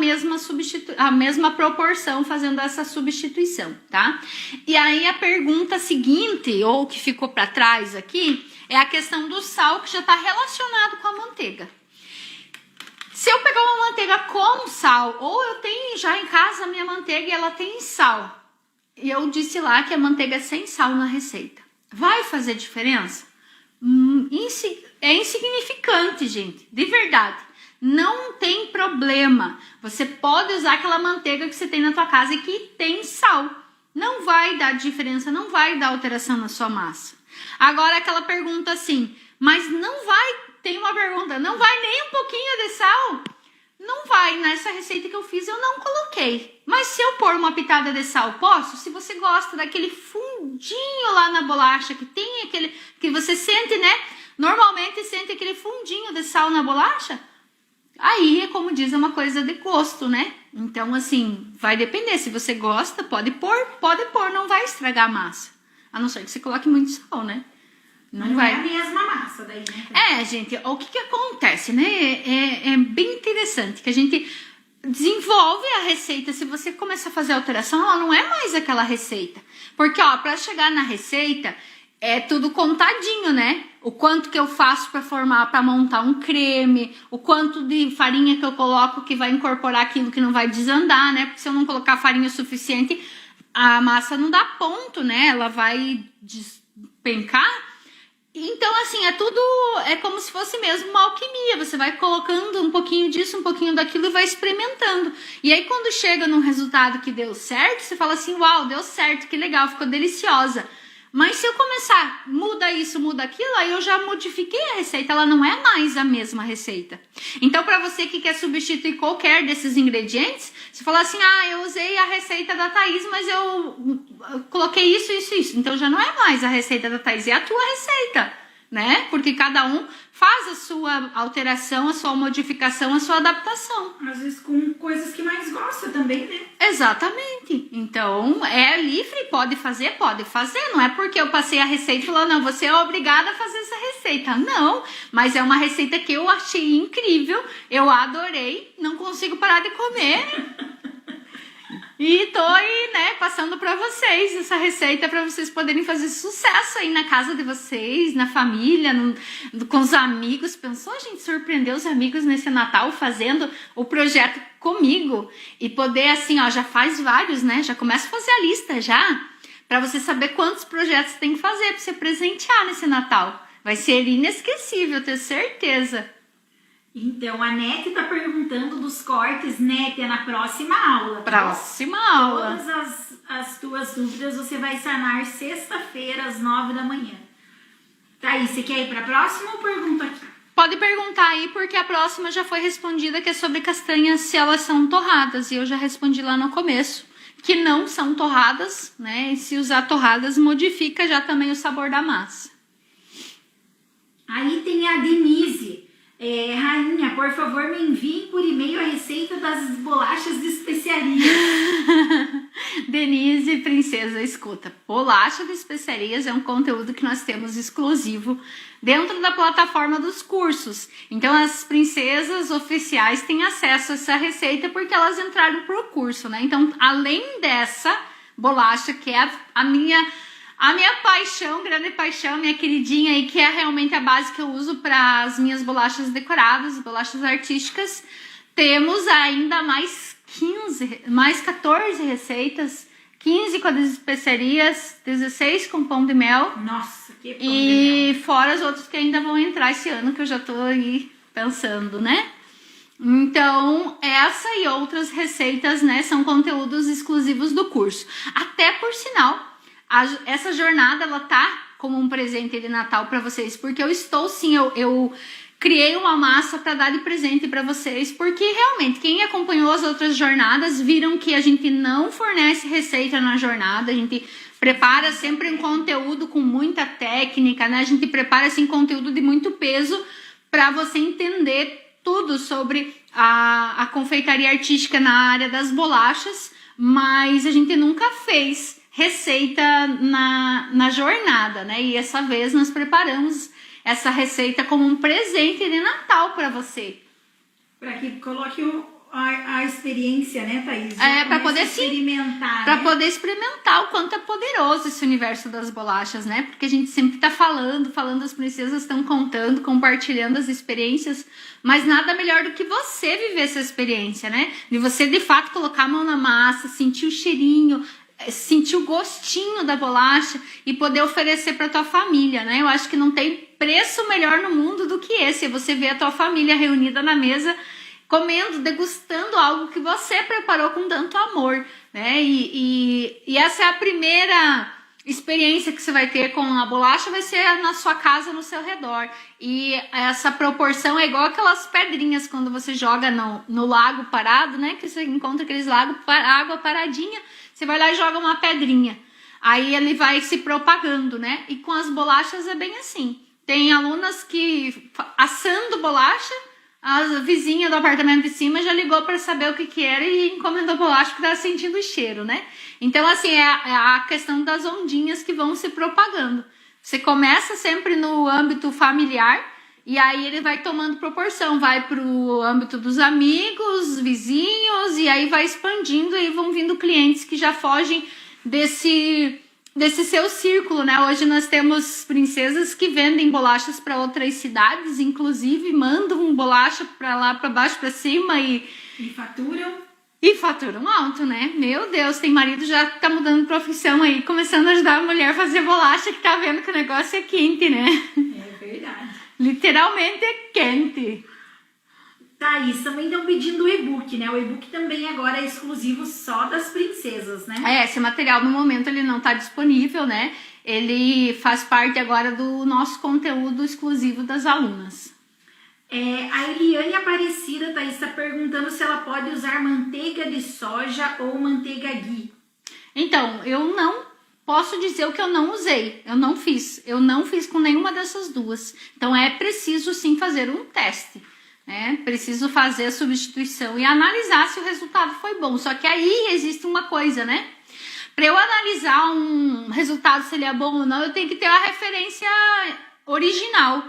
mesma proporção, fazendo essa substituição, tá? E aí a pergunta seguinte, ou que ficou para trás aqui, é a questão do sal, que já está relacionado com a manteiga. Se eu pegar uma manteiga com sal, ou eu tenho já em casa a minha manteiga e ela tem sal, e eu disse lá que a manteiga é sem sal na receita, vai fazer diferença? É insignificante, gente, de verdade. Não tem problema. Você pode usar aquela manteiga que você tem na tua casa e que tem sal. Não vai dar diferença, não vai dar alteração na sua massa. Agora aquela pergunta assim, mas não vai, tem uma pergunta, não vai nem um pouquinho de sal? Não vai, nessa receita que eu fiz eu não coloquei. Mas se eu pôr uma pitada de sal, posso? Se você gosta daquele fundinho lá na bolacha, que tem aquele, que você sente, né? Normalmente sente aquele fundinho de sal na bolacha? Aí, como diz, é uma coisa de gosto, né? Então, assim, vai depender. Se você gosta, pode pôr, não vai estragar a massa. A não ser que você coloque muito sal, né? Não vai. É a mesma massa daí, né? Gente, o que acontece, né? É bem interessante que a gente desenvolve a receita. Se você começa a fazer alteração, ela não é mais aquela receita. Porque, pra chegar na receita, é tudo contadinho, né? O quanto que eu faço para montar um creme, o quanto de farinha que eu coloco que vai incorporar aquilo que não vai desandar, né? Porque se eu não colocar farinha o suficiente, a massa não dá ponto, né? Ela vai despencar. Então, assim, é como se fosse mesmo uma alquimia. Você vai colocando um pouquinho disso, um pouquinho daquilo e vai experimentando. E aí, quando chega num resultado que deu certo, você fala assim, uau, deu certo, que legal, ficou deliciosa. Mas se eu começar, muda isso, muda aquilo, aí eu já modifiquei a receita, ela não é mais a mesma receita. Então, para você que quer substituir qualquer desses ingredientes, você fala assim, eu usei a receita da Thaís, mas eu coloquei isso. Então, já não é mais a receita da Thaís, é a tua receita, né? Porque cada um faz a sua alteração, a sua modificação, a sua adaptação. Às vezes com coisas que mais gosta também, né? Exatamente. Então, é livre, pode fazer. Não é porque eu passei a receita e falou, não, você é obrigada a fazer essa receita. Não, mas é uma receita que eu achei incrível, eu adorei, não consigo parar de comer. E tô aí, né, passando pra vocês essa receita pra vocês poderem fazer sucesso aí na casa de vocês, na família, com os amigos. Pensou, gente, surpreender os amigos nesse Natal fazendo o projeto comigo e poder assim, já faz vários, né? Já começa a fazer a lista já, pra você saber quantos projetos tem que fazer pra você presentear nesse Natal. Vai ser inesquecível, eu tenho certeza. Então, a Nete tá perguntando dos cortes, Nete, é na próxima aula. Próxima aula. Todas as tuas dúvidas você vai sanar sexta-feira, às 9 da manhã. Thaís, você quer ir pra próxima ou pergunta aqui? pode perguntar aí, porque a próxima já foi respondida, que é sobre castanhas, se elas são torradas. E eu já respondi lá no começo, que não são torradas, né? E se usar torradas, modifica já também o sabor da massa. Aí tem a Denise. Rainha, por favor, me enviem por e-mail a receita das bolachas de especiarias. Denise, princesa, escuta. Bolacha de especiarias é um conteúdo que nós temos exclusivo dentro da plataforma dos cursos. Então, as princesas oficiais têm acesso a essa receita porque elas entraram pro curso, né? Então, além dessa bolacha, que é a minha paixão, grande paixão, minha queridinha aí, que é realmente a base que eu uso para as minhas bolachas decoradas, bolachas artísticas, temos ainda mais 14 receitas, 15 com as especiarias, 16 com pão de mel. Nossa, que pão de E mel. fora as outras que ainda vão entrar esse ano, que eu já tô aí pensando, né? Então, essa e outras receitas, né, são conteúdos exclusivos do curso. Até por sinal, essa jornada, ela tá como um presente de Natal para vocês, porque eu criei uma massa para dar de presente para vocês, porque realmente quem acompanhou as outras jornadas viram que a gente não fornece receita na jornada, a gente prepara sempre um conteúdo com muita técnica, né? A gente prepara assim conteúdo de muito peso para você entender tudo sobre a confeitaria artística na área das bolachas, mas a gente nunca fez receita na jornada, né? E essa vez nós preparamos essa receita como um presente de Natal para você. Para que coloque a experiência, né, Thaís? Para poder experimentar. Para né? poder experimentar o quanto é poderoso esse universo das bolachas, né? Porque a gente sempre tá falando, as princesas estão contando, compartilhando as experiências, mas nada melhor do que você viver essa experiência, né? De você de fato colocar a mão na massa, sentir o cheirinho, sentir o gostinho da bolacha e poder oferecer para tua família, né? Eu acho que não tem preço melhor no mundo do que esse, é você ver a tua família reunida na mesa, comendo, degustando algo que você preparou com tanto amor, né? E essa é a primeira experiência que você vai ter com a bolacha, vai ser na sua casa, no seu redor. E essa proporção é igual aquelas pedrinhas quando você joga no lago parado, né? Que você encontra aqueles lagos, água paradinha, você vai lá e joga uma pedrinha. Aí ele vai se propagando, né? E com as bolachas é bem assim. Tem alunas que, assando bolacha, a vizinha do apartamento de cima já ligou para saber o que era e encomendou bolacha porque estava sentindo o cheiro, né? Então, assim, é a questão das ondinhas que vão se propagando. Você começa sempre no âmbito familiar e aí ele vai tomando proporção, vai para o âmbito dos amigos, vizinhos, e aí vai expandindo e vão vindo clientes que já fogem desse seu círculo, né? Hoje nós temos princesas que vendem bolachas para outras cidades, inclusive mandam bolacha para lá, para baixo, para cima e faturam alto, né? Meu Deus, tem marido já que tá mudando de profissão aí, começando a ajudar a mulher a fazer bolacha, que tá vendo que o negócio é quente, né? É verdade. Literalmente é quente. Thaís, também estão pedindo o e-book, né? O e-book também agora é exclusivo só das princesas, né? Esse material no momento ele não tá disponível, né? Ele faz parte agora do nosso conteúdo exclusivo das alunas. A Eliane Aparecida, Thaís, está perguntando se ela pode usar manteiga de soja ou manteiga ghee. Então, eu não posso dizer o que eu não usei. Eu não fiz com nenhuma dessas duas. Então, é preciso sim fazer um teste. Preciso fazer a substituição e analisar se o resultado foi bom. Só que aí existe uma coisa, né? Para eu analisar um resultado, se ele é bom ou não, eu tenho que ter a referência original,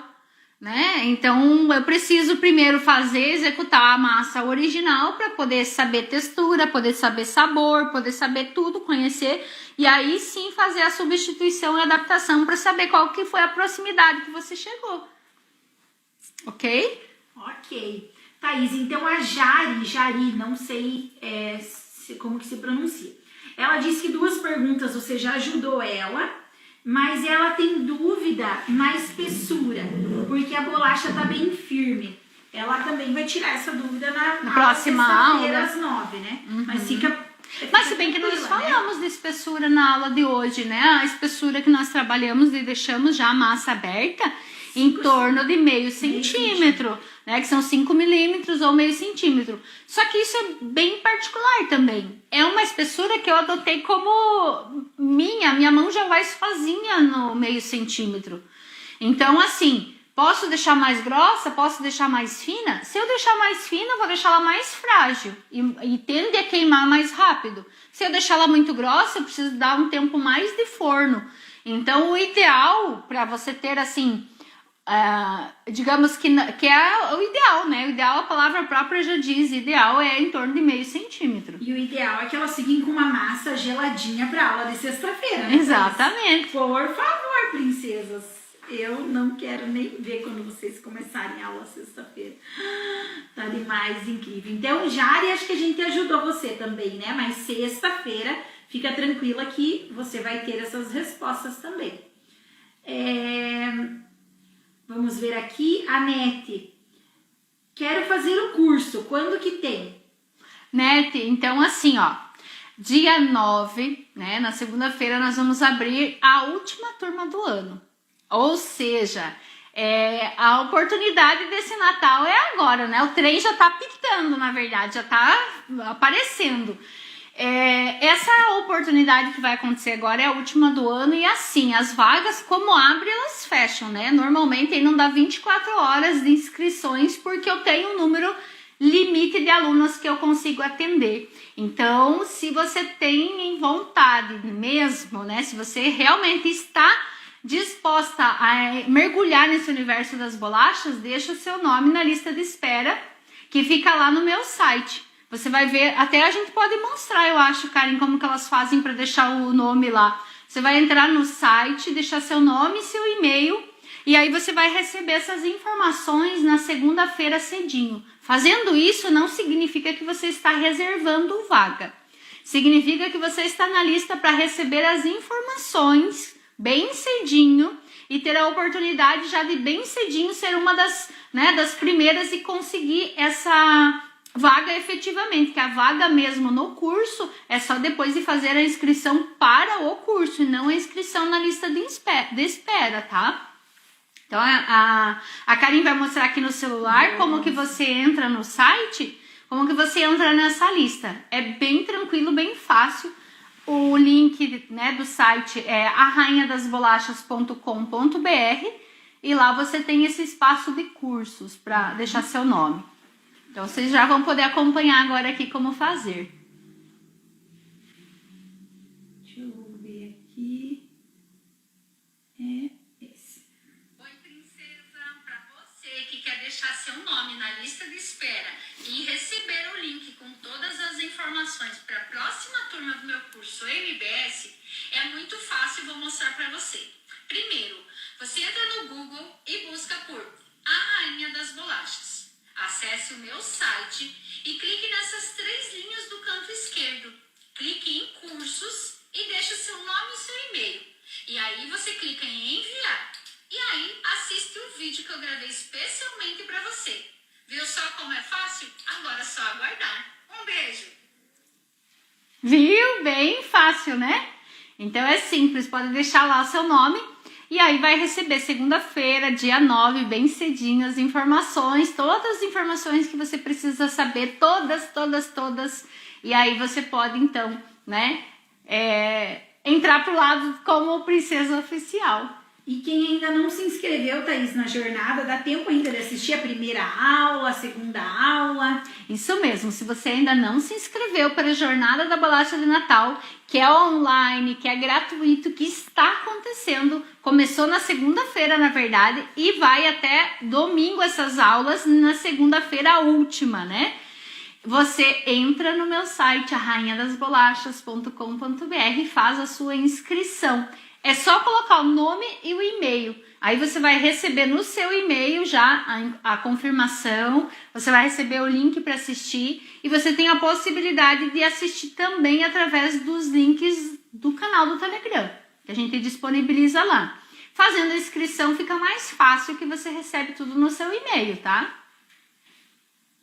né? Então, eu preciso primeiro executar a massa original para poder saber textura, poder saber sabor, poder saber tudo, conhecer. E aí sim fazer a substituição e adaptação para saber qual que foi a proximidade que você chegou. Ok? Ok. Thaís, então a Jari, não sei como que se pronuncia. Ela disse que 2 perguntas você já ajudou ela, mas ela tem dúvida na espessura, porque a bolacha tá bem firme. Ela também vai tirar essa dúvida na próxima aula, às 9, né? Uhum. Mas se bem que nós né? falamos de espessura na aula de hoje, né? A espessura que nós trabalhamos e deixamos já a massa aberta, em torno de meio centímetro, né? Que são 5 milímetros ou meio centímetro. Só que isso é bem particular também. É uma espessura que eu adotei como minha mão já vai sozinha no meio centímetro. Então, assim, posso deixar mais grossa, posso deixar mais fina? Se eu deixar mais fina, eu vou deixar ela mais frágil e tende a queimar mais rápido. Se eu deixar ela muito grossa, eu preciso dar um tempo mais de forno. Então, o ideal para você ter, assim, digamos que é o ideal, né? O ideal, a palavra própria já diz, ideal é em torno de meio centímetro. E o ideal é que elas fiquem com uma massa geladinha para aula de sexta-feira, né? Exatamente. Por favor, princesas. Eu não quero nem ver quando vocês começarem a aula sexta-feira. Tá demais, incrível. Então, Jari, acho que a gente ajudou você também, né? Mas sexta-feira, fica tranquila que você vai ter essas respostas também. Vamos ver aqui, a Nete. Quero fazer o curso, quando que tem? Nete, então assim, ó, dia 9, né, na segunda-feira nós vamos abrir a última turma do ano. Ou seja, a oportunidade desse Natal é agora, né? O trem já tá pitando, na verdade, já tá aparecendo. Essa oportunidade que vai acontecer agora é a última do ano e assim, as vagas, como abre, elas fecham, né? Normalmente aí não dá 24 horas de inscrições porque eu tenho um número limite de alunos que eu consigo atender. Então, se você tem vontade mesmo, né? Se você realmente está disposta a mergulhar nesse universo das bolachas, deixa o seu nome na lista de espera, que fica lá no meu site. Você vai ver, até a gente pode mostrar, eu acho, Karen, como que elas fazem para deixar o nome lá. Você vai entrar no site, deixar seu nome e seu e-mail, e aí você vai receber essas informações na segunda-feira cedinho. Fazendo isso não significa que você está reservando vaga. Significa que você está na lista para receber as informações bem cedinho e ter a oportunidade já de bem cedinho ser uma das primeiras e conseguir essa vaga efetivamente, que a vaga mesmo no curso é só depois de fazer a inscrição para o curso e não a inscrição na lista de espera, tá? Então a Karen vai mostrar aqui no celular como que você entra no site, como que você entra nessa lista. É bem tranquilo, bem fácil. O link, né, do site é arrainhadasbolachas.com.br e lá você tem esse espaço de cursos para deixar seu nome. Então, vocês já vão poder acompanhar agora aqui como fazer. Deixa eu ver aqui. Esse. Oi, princesa. Para você que quer deixar seu nome na lista de espera e receber o link com todas as informações para a próxima turma do meu curso MBS, é muito fácil, vou mostrar para você. Primeiro, você entra no Google e busca por A Rainha das Bolachas. Acesse o meu site e clique nessas 3 linhas do canto esquerdo. Clique em cursos e deixe o seu nome e seu e-mail. E aí você clica em enviar. E aí assiste o vídeo que eu gravei especialmente para você. Viu só como é fácil? Agora é só aguardar. Um beijo! Viu? Bem fácil, né? Então é simples, pode deixar lá o seu nome. E aí vai receber segunda-feira, dia 9, bem cedinho, as informações, todas as informações que você precisa saber, todas. E aí você pode, então, né, entrar pro lado como princesa oficial. E quem ainda não se inscreveu, Thaís, na jornada, dá tempo ainda de assistir a primeira aula, a segunda aula? Isso mesmo, se você ainda não se inscreveu para a Jornada da Bolacha de Natal, que é online, que é gratuito, que está acontecendo, começou na segunda-feira, na verdade, e vai até domingo essas aulas, na segunda-feira a última, né? Você entra no meu site, arrainhadasbolachas.com.br e faz a sua inscrição. É só colocar o nome e o e-mail. Aí você vai receber no seu e-mail já a confirmação, você vai receber o link para assistir e você tem a possibilidade de assistir também através dos links do canal do Telegram, que a gente disponibiliza lá. Fazendo a inscrição fica mais fácil, que você recebe tudo no seu e-mail, tá?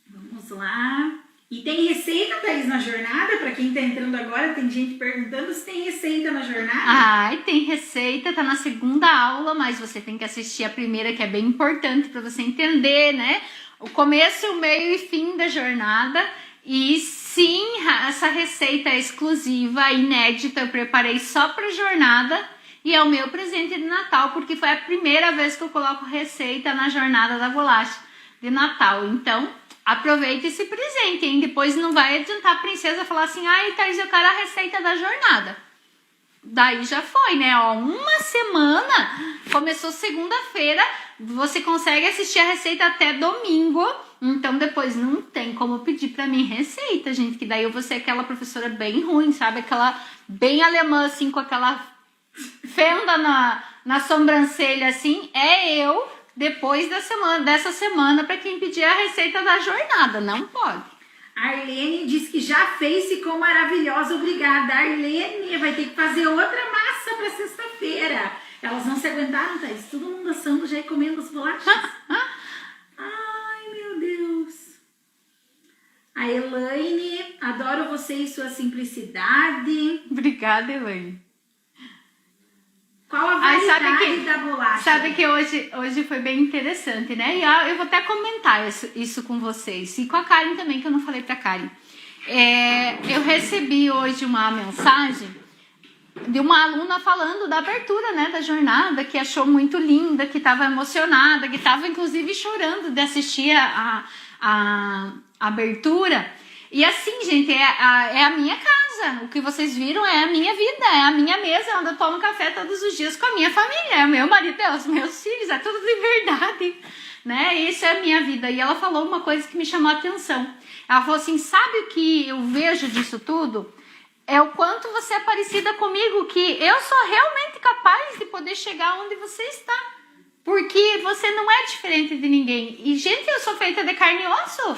Vamos lá. E tem receita, Thaís, na jornada? Para quem tá entrando agora, tem gente perguntando se tem receita na jornada. Ai, tem receita, tá na segunda aula, mas você tem que assistir a primeira, que é bem importante para você entender, né? O começo, o meio e fim da jornada. E sim, essa receita é exclusiva, inédita, eu preparei só pra jornada. E é o meu presente de Natal, porque foi a primeira vez que eu coloco receita na jornada da bolacha de Natal. Então, aproveita esse presente, hein? Depois não vai adiantar a princesa falar assim, ai, Thaís, eu quero a receita da jornada. Daí já foi, né? Ó, uma semana, começou segunda-feira, você consegue assistir a receita até domingo. Então depois não tem como pedir pra mim receita, gente, que daí eu vou ser aquela professora bem ruim, sabe? Aquela bem alemã, assim, com aquela fenda na sobrancelha, assim. É eu, depois dessa semana, pra quem pedir a receita da jornada. Não pode. A Arlene disse que já fez, ficou maravilhosa. Obrigada, Arlene. Vai ter que fazer outra massa para sexta-feira. Elas não se aguentaram, Thaís. Todo mundo assando já e comendo as bolachas. Ai, meu Deus. A Elaine, adoro você e sua simplicidade. Obrigada, Elaine. Qual a variedade da bolacha? Sabe que hoje foi bem interessante, né? E eu vou até comentar isso com vocês. E com a Karen também, que eu não falei pra Karen. Eu recebi hoje uma mensagem de uma aluna falando da abertura, né, da jornada, que achou muito linda, que estava emocionada, que estava inclusive chorando de assistir a abertura. E assim, gente, é a minha casa. O que vocês viram é a minha vida, é a minha mesa, onde eu tomo café todos os dias com a minha família, é o meu marido, é os meus filhos, é tudo de verdade, né? Isso é a minha vida. E ela falou uma coisa que me chamou a atenção. Ela falou assim, sabe o que eu vejo disso tudo? É o quanto você é parecida comigo, que eu sou realmente capaz de poder chegar onde você está. Porque você não é diferente de ninguém. E, gente, eu sou feita de carne e osso.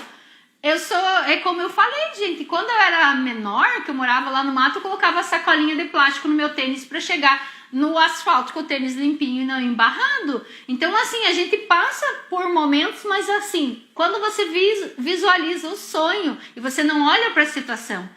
É como eu falei, gente, quando eu era menor, que eu morava lá no mato, eu colocava sacolinha de plástico no meu tênis para chegar no asfalto com o tênis limpinho e não embarrado. Então, assim, a gente passa por momentos, mas assim, quando você visualiza o sonho e você não olha para a situação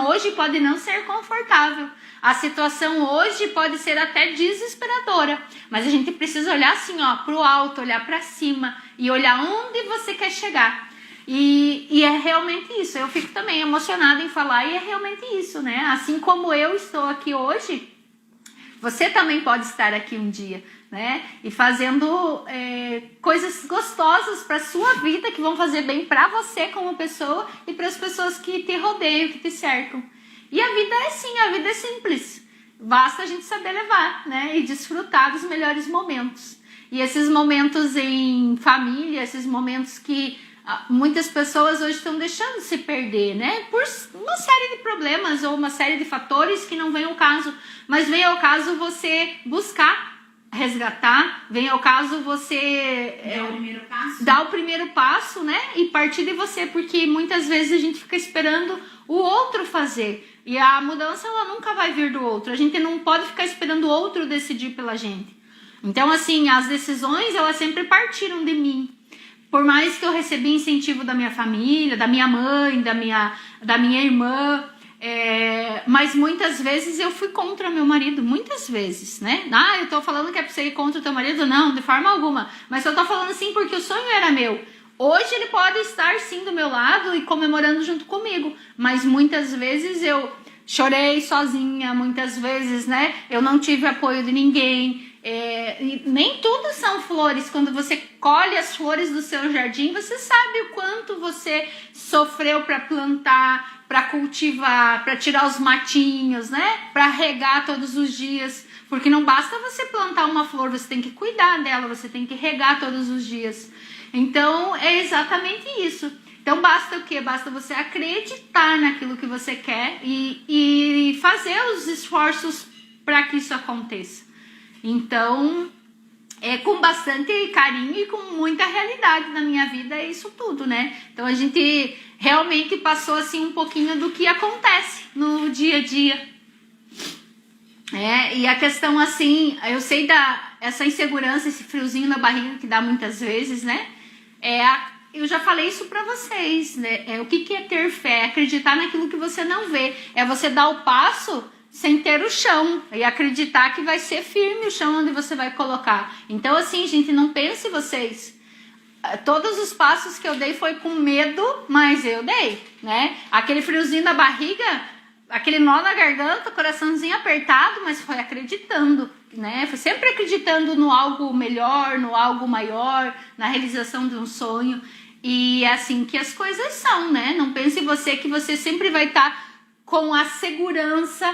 hoje pode não ser confortável. A situação hoje pode ser até desesperadora, mas a gente precisa olhar assim, ó, pro alto, olhar para cima e olhar onde você quer chegar. E é realmente isso, eu fico também emocionada em falar e é realmente isso, né? Assim como eu estou aqui hoje, você também pode estar aqui um dia, né? E fazendo coisas gostosas para sua vida, que vão fazer bem para você como pessoa e para as pessoas que te rodeiam, que te cercam. E a vida é assim, a vida é simples. Basta a gente saber levar, né? E desfrutar dos melhores momentos. E esses momentos em família, esses momentos que muitas pessoas hoje estão deixando se perder, né? Por uma série de problemas ou uma série de fatores que não vem ao caso. Mas vem ao caso você buscar resgatar, vem ao caso você dar o primeiro passo, né? E partir de você, porque muitas vezes a gente fica esperando o outro fazer. E a mudança, ela nunca vai vir do outro. A gente não pode ficar esperando o outro decidir pela gente. Então, assim, as decisões, elas sempre partiram de mim. Por mais que eu recebi incentivo da minha família, da minha mãe, da minha irmã, mas muitas vezes eu fui contra meu marido, muitas vezes, né? Ah, eu tô falando que é pra você ir contra o teu marido? Não, de forma alguma. Mas eu tô falando assim porque o sonho era meu. Hoje ele pode estar sim do meu lado e comemorando junto comigo, mas muitas vezes eu chorei sozinha, muitas vezes, né? Eu não tive apoio de ninguém. E nem tudo são flores. Quando você colhe as flores do seu jardim, você sabe o quanto você sofreu para plantar, para cultivar, para tirar os matinhos, né? Para regar todos os dias. Porque não basta você plantar uma flor, você tem que cuidar dela, você tem que regar todos os dias. Então, é exatamente isso. Então, basta o quê? Basta você acreditar naquilo que você quer e fazer os esforços para que isso aconteça. Então, com bastante carinho e com muita realidade na minha vida, é isso tudo, né? Então, a gente realmente passou, assim, um pouquinho do que acontece no dia a dia. E a questão, assim, eu sei essa insegurança, esse friozinho na barriga que dá muitas vezes, né? eu já falei isso pra vocês, né? O que é ter fé? Acreditar naquilo que você não vê. É você dar o passo sem ter o chão e acreditar que vai ser firme o chão onde você vai colocar. Então, assim, gente, não pense vocês. Todos os passos que eu dei foi com medo, mas eu dei, né? Aquele friozinho da barriga, aquele nó na garganta, coraçãozinho apertado, mas foi acreditando, né? Foi sempre acreditando no algo melhor, no algo maior, na realização de um sonho. E é assim que as coisas são, né? Não pense você que você sempre vai estar com a segurança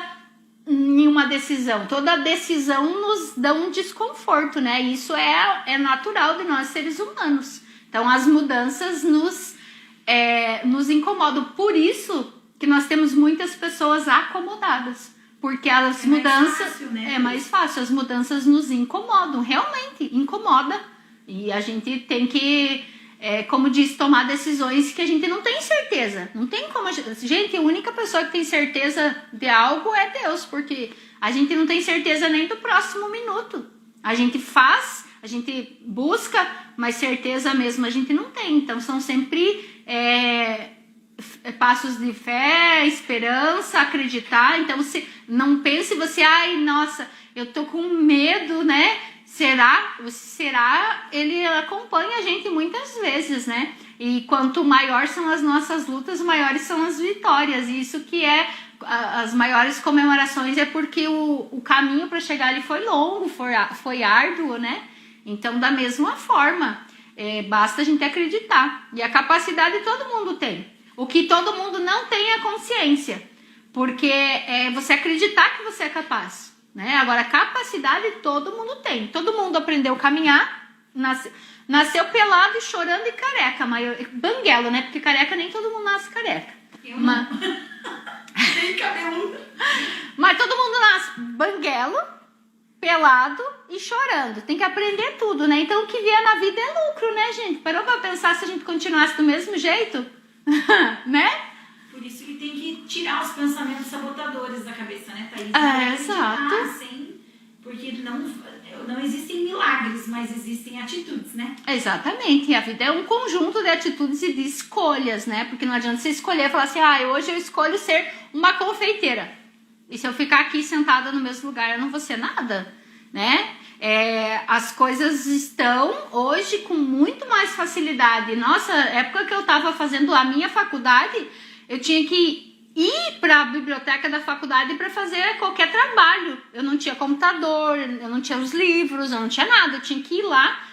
em uma decisão. Toda decisão nos dá um desconforto, né? Isso é natural de nós seres humanos. Então as mudanças nos incomodam. Por isso que nós temos muitas pessoas acomodadas. Porque as mudanças... Fácil, né? É mais fácil. As mudanças nos incomodam. Realmente, incomoda. E a gente tem que... como diz, tomar decisões que a gente não tem certeza. Não tem como... Gente, a única pessoa que tem certeza de algo é Deus, porque a gente não tem certeza nem do próximo minuto. A gente faz, a gente busca, mas certeza mesmo a gente não tem. Então, são sempre passos de fé, esperança, acreditar. Então, não pense você, ai, nossa, eu tô com medo, né? Será? Ele acompanha a gente muitas vezes, né? E quanto maior são as nossas lutas, maiores são as vitórias. E isso que é as maiores comemorações é porque o caminho para chegar ali foi longo, foi árduo, né? Então, da mesma forma, basta a gente acreditar. E a capacidade todo mundo tem. O que todo mundo não tem é a consciência. Porque é você acreditar que você é capaz. Né? Agora, capacidade todo mundo tem. Todo mundo aprendeu a caminhar, nasceu pelado, chorando e careca. Banguelo, né? Porque careca nem todo mundo nasce careca. Eu não. Tem cabeludo. Mas todo mundo nasce banguelo, pelado e chorando. Tem que aprender tudo, né? Então o que vier na vida é lucro, né, gente? Parou pra pensar se a gente continuasse do mesmo jeito? Né? Por isso que tem que tirar os pensamentos sabotadores da cabeça, né, Thaís? Exato. Porque não existem milagres, mas existem atitudes, né? Exatamente. E a vida é um conjunto de atitudes e de escolhas, né? Porque não adianta você escolher e falar assim, hoje eu escolho ser uma confeiteira. E se eu ficar aqui sentada no mesmo lugar, eu não vou ser nada, né? As coisas estão hoje com muito mais facilidade. Nossa, época que eu tava fazendo a minha faculdade, eu tinha que ir para a biblioteca da faculdade para fazer qualquer trabalho. Eu não tinha computador, eu não tinha os livros, eu não tinha nada. Eu tinha que ir lá,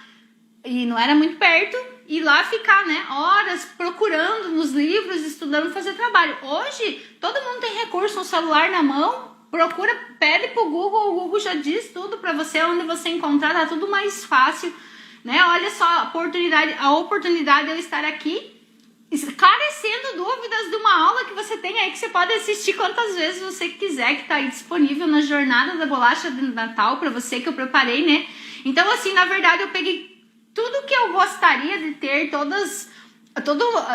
e não era muito perto, ir lá ficar, né, horas procurando nos livros, estudando, fazer trabalho. Hoje, todo mundo tem recurso, um celular na mão, procura, pede pro Google, o Google já diz tudo para você, onde você encontrar, tá tudo mais fácil, né? Olha só a oportunidade de eu estar aqui esclarecendo dúvidas de uma aula que você tem aí, que você pode assistir quantas vezes você quiser, que tá aí disponível na jornada da bolacha de Natal para você, que eu preparei, né? Então, assim, na verdade, eu peguei tudo que eu gostaria de ter,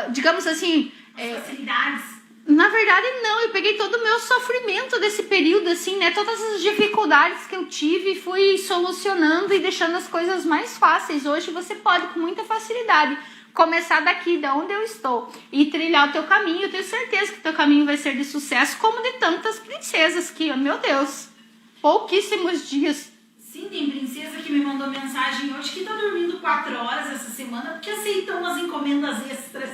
digamos assim... facilidades. Na verdade, não, eu peguei todo o meu sofrimento desse período, assim, né? Todas as dificuldades que eu tive e fui solucionando e deixando as coisas mais fáceis. Hoje você pode, com muita facilidade, começar daqui, de onde eu estou, e trilhar o teu caminho. Eu tenho certeza que o teu caminho vai ser de sucesso, como de tantas princesas que, meu Deus, pouquíssimos dias. Sim, tem princesa que me mandou mensagem hoje que tá dormindo 4 horas essa semana porque aceitou umas encomendas extras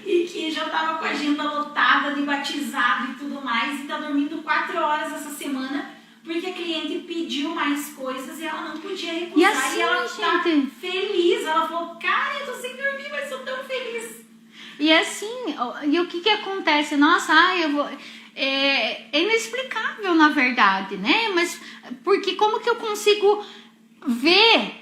e que já tava com a agenda lotada de batizado e tudo mais e tá dormindo 4 horas essa semana porque a cliente pediu mais coisas e ela não podia recusar. E assim, ela gente, tá feliz. Ela falou, cara, eu tô sem dormir, mas sou tão feliz. E assim, e o que acontece? Nossa, é inexplicável, na verdade, né? Mas porque como que eu consigo ver?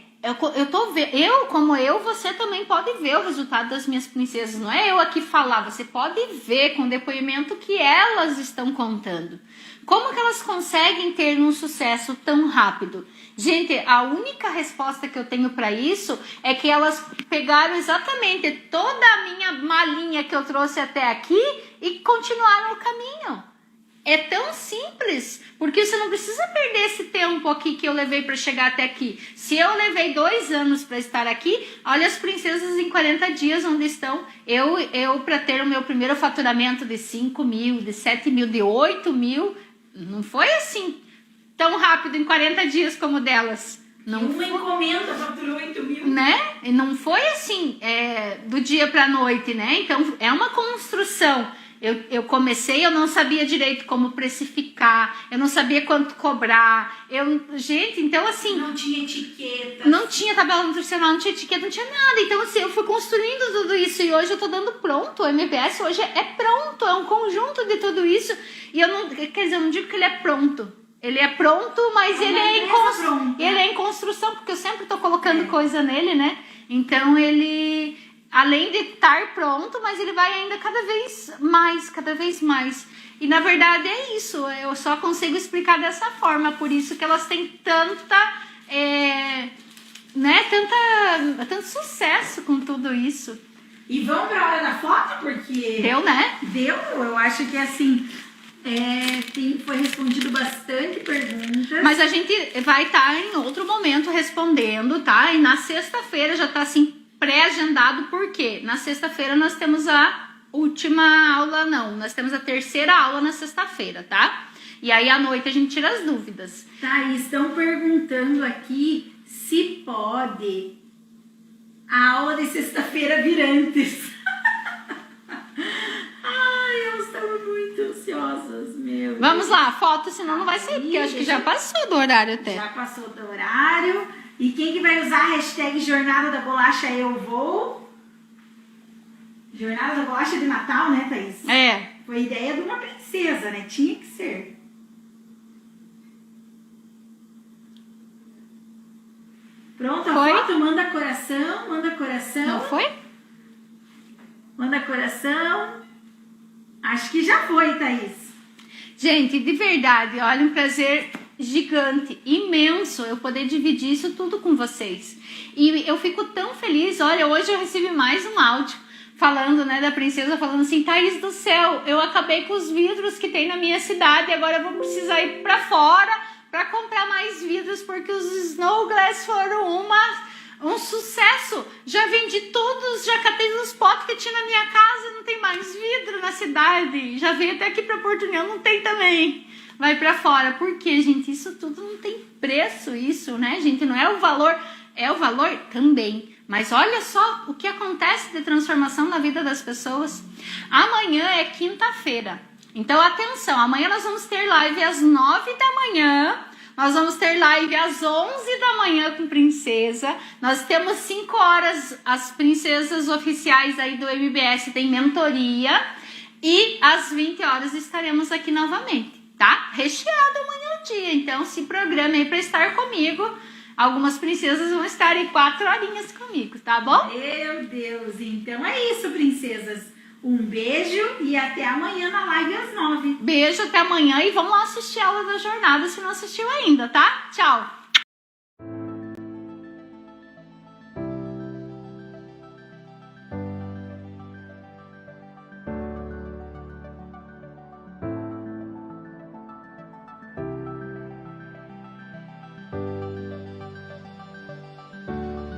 Você também pode ver o resultado das minhas princesas. Não é eu aqui falar, você pode ver com o depoimento que elas estão contando. Como que elas conseguem ter um sucesso tão rápido? Gente, a única resposta que eu tenho para isso é que elas pegaram exatamente toda a minha malinha que eu trouxe até aqui e continuaram o caminho. É tão simples, porque você não precisa perder esse tempo aqui que eu levei para chegar até aqui. Se eu levei 2 anos para estar aqui, olha as princesas em 40 dias onde estão. Eu para ter o meu primeiro faturamento de 5 mil, de 7 mil, de 8 mil, não foi assim tão rápido em 40 dias como o delas. Não uma encomenda faturou 8 mil. Né? E não foi assim do dia para a noite, né? Então é uma construção. Eu comecei, eu não sabia direito como precificar, eu não sabia quanto cobrar. Gente, então assim... Não tinha etiqueta. Não tinha tabela nutricional, não tinha etiqueta, não tinha nada. Então assim, eu fui construindo tudo isso e hoje eu tô dando pronto. O MBS hoje é pronto, é um conjunto de tudo isso. E eu não, quer dizer, eu não digo que ele é pronto. Ele é pronto, mas ele é em construção, porque eu sempre tô colocando coisa nele, né? Então ele... Além de estar pronto, mas ele vai ainda cada vez mais. E na verdade é isso, eu só consigo explicar dessa forma, por isso que elas têm tanto sucesso com tudo isso. E vamos para a hora da foto, porque... Deu, né? Deu, eu acho que assim, foi respondido bastante perguntas. Mas a gente vai estar em outro momento respondendo, tá? E na sexta-feira já tá assim... pré-agendado, porque na sexta-feira nós temos a última aula, nós temos a terceira aula na sexta-feira, tá? E aí à noite a gente tira as dúvidas. Tá, e estão perguntando aqui se pode a aula de sexta-feira vir antes. Ai, elas estão muito ansiosas, meu. Vamos lá, foto, senão não vai sair, porque eu acho que já passou do horário até. Já passou do horário. E quem que vai usar a hashtag Jornada da Bolacha Eu Vou? Jornada da Bolacha de Natal, né, Thaís? É. Foi ideia de uma princesa, né? Tinha que ser. Pronto, a foto, manda coração, manda coração. Não foi? Manda coração. Acho que já foi, Thaís. Gente, de verdade, olha, um prazer gigante, imenso eu poder dividir isso tudo com vocês. E eu fico tão feliz, olha, hoje eu recebi mais um áudio falando, né, da princesa, falando assim, Thaís do céu, eu acabei com os vidros que tem na minha cidade, agora eu vou precisar ir pra fora pra comprar mais vidros, porque os Snow Glass foram um sucesso. Já vendi todos, já catei os potes que tinha na minha casa, não tem mais vidro na cidade. Já veio até aqui pra Porto União, não tem também. Vai pra fora. Por quê, gente? Isso tudo não tem preço, isso, né, gente? Não é o valor, é o valor também. Mas olha só o que acontece de transformação na vida das pessoas. Amanhã é quinta-feira. Então, atenção, amanhã nós vamos ter live às 9 da manhã. Nós vamos ter live às 11 da manhã com princesa. Nós temos 5 horas, as princesas oficiais aí do MBS têm mentoria. E às 20 horas estaremos aqui novamente. Tá? Recheado amanhã o dia, então se programe aí para estar comigo. Algumas princesas vão estar em 4 horinhas comigo, tá bom? Meu Deus, então é isso, princesas. Um beijo e até amanhã na live às 9. Beijo, até amanhã e vamos lá assistir a aula da jornada se não assistiu ainda, tá? Tchau!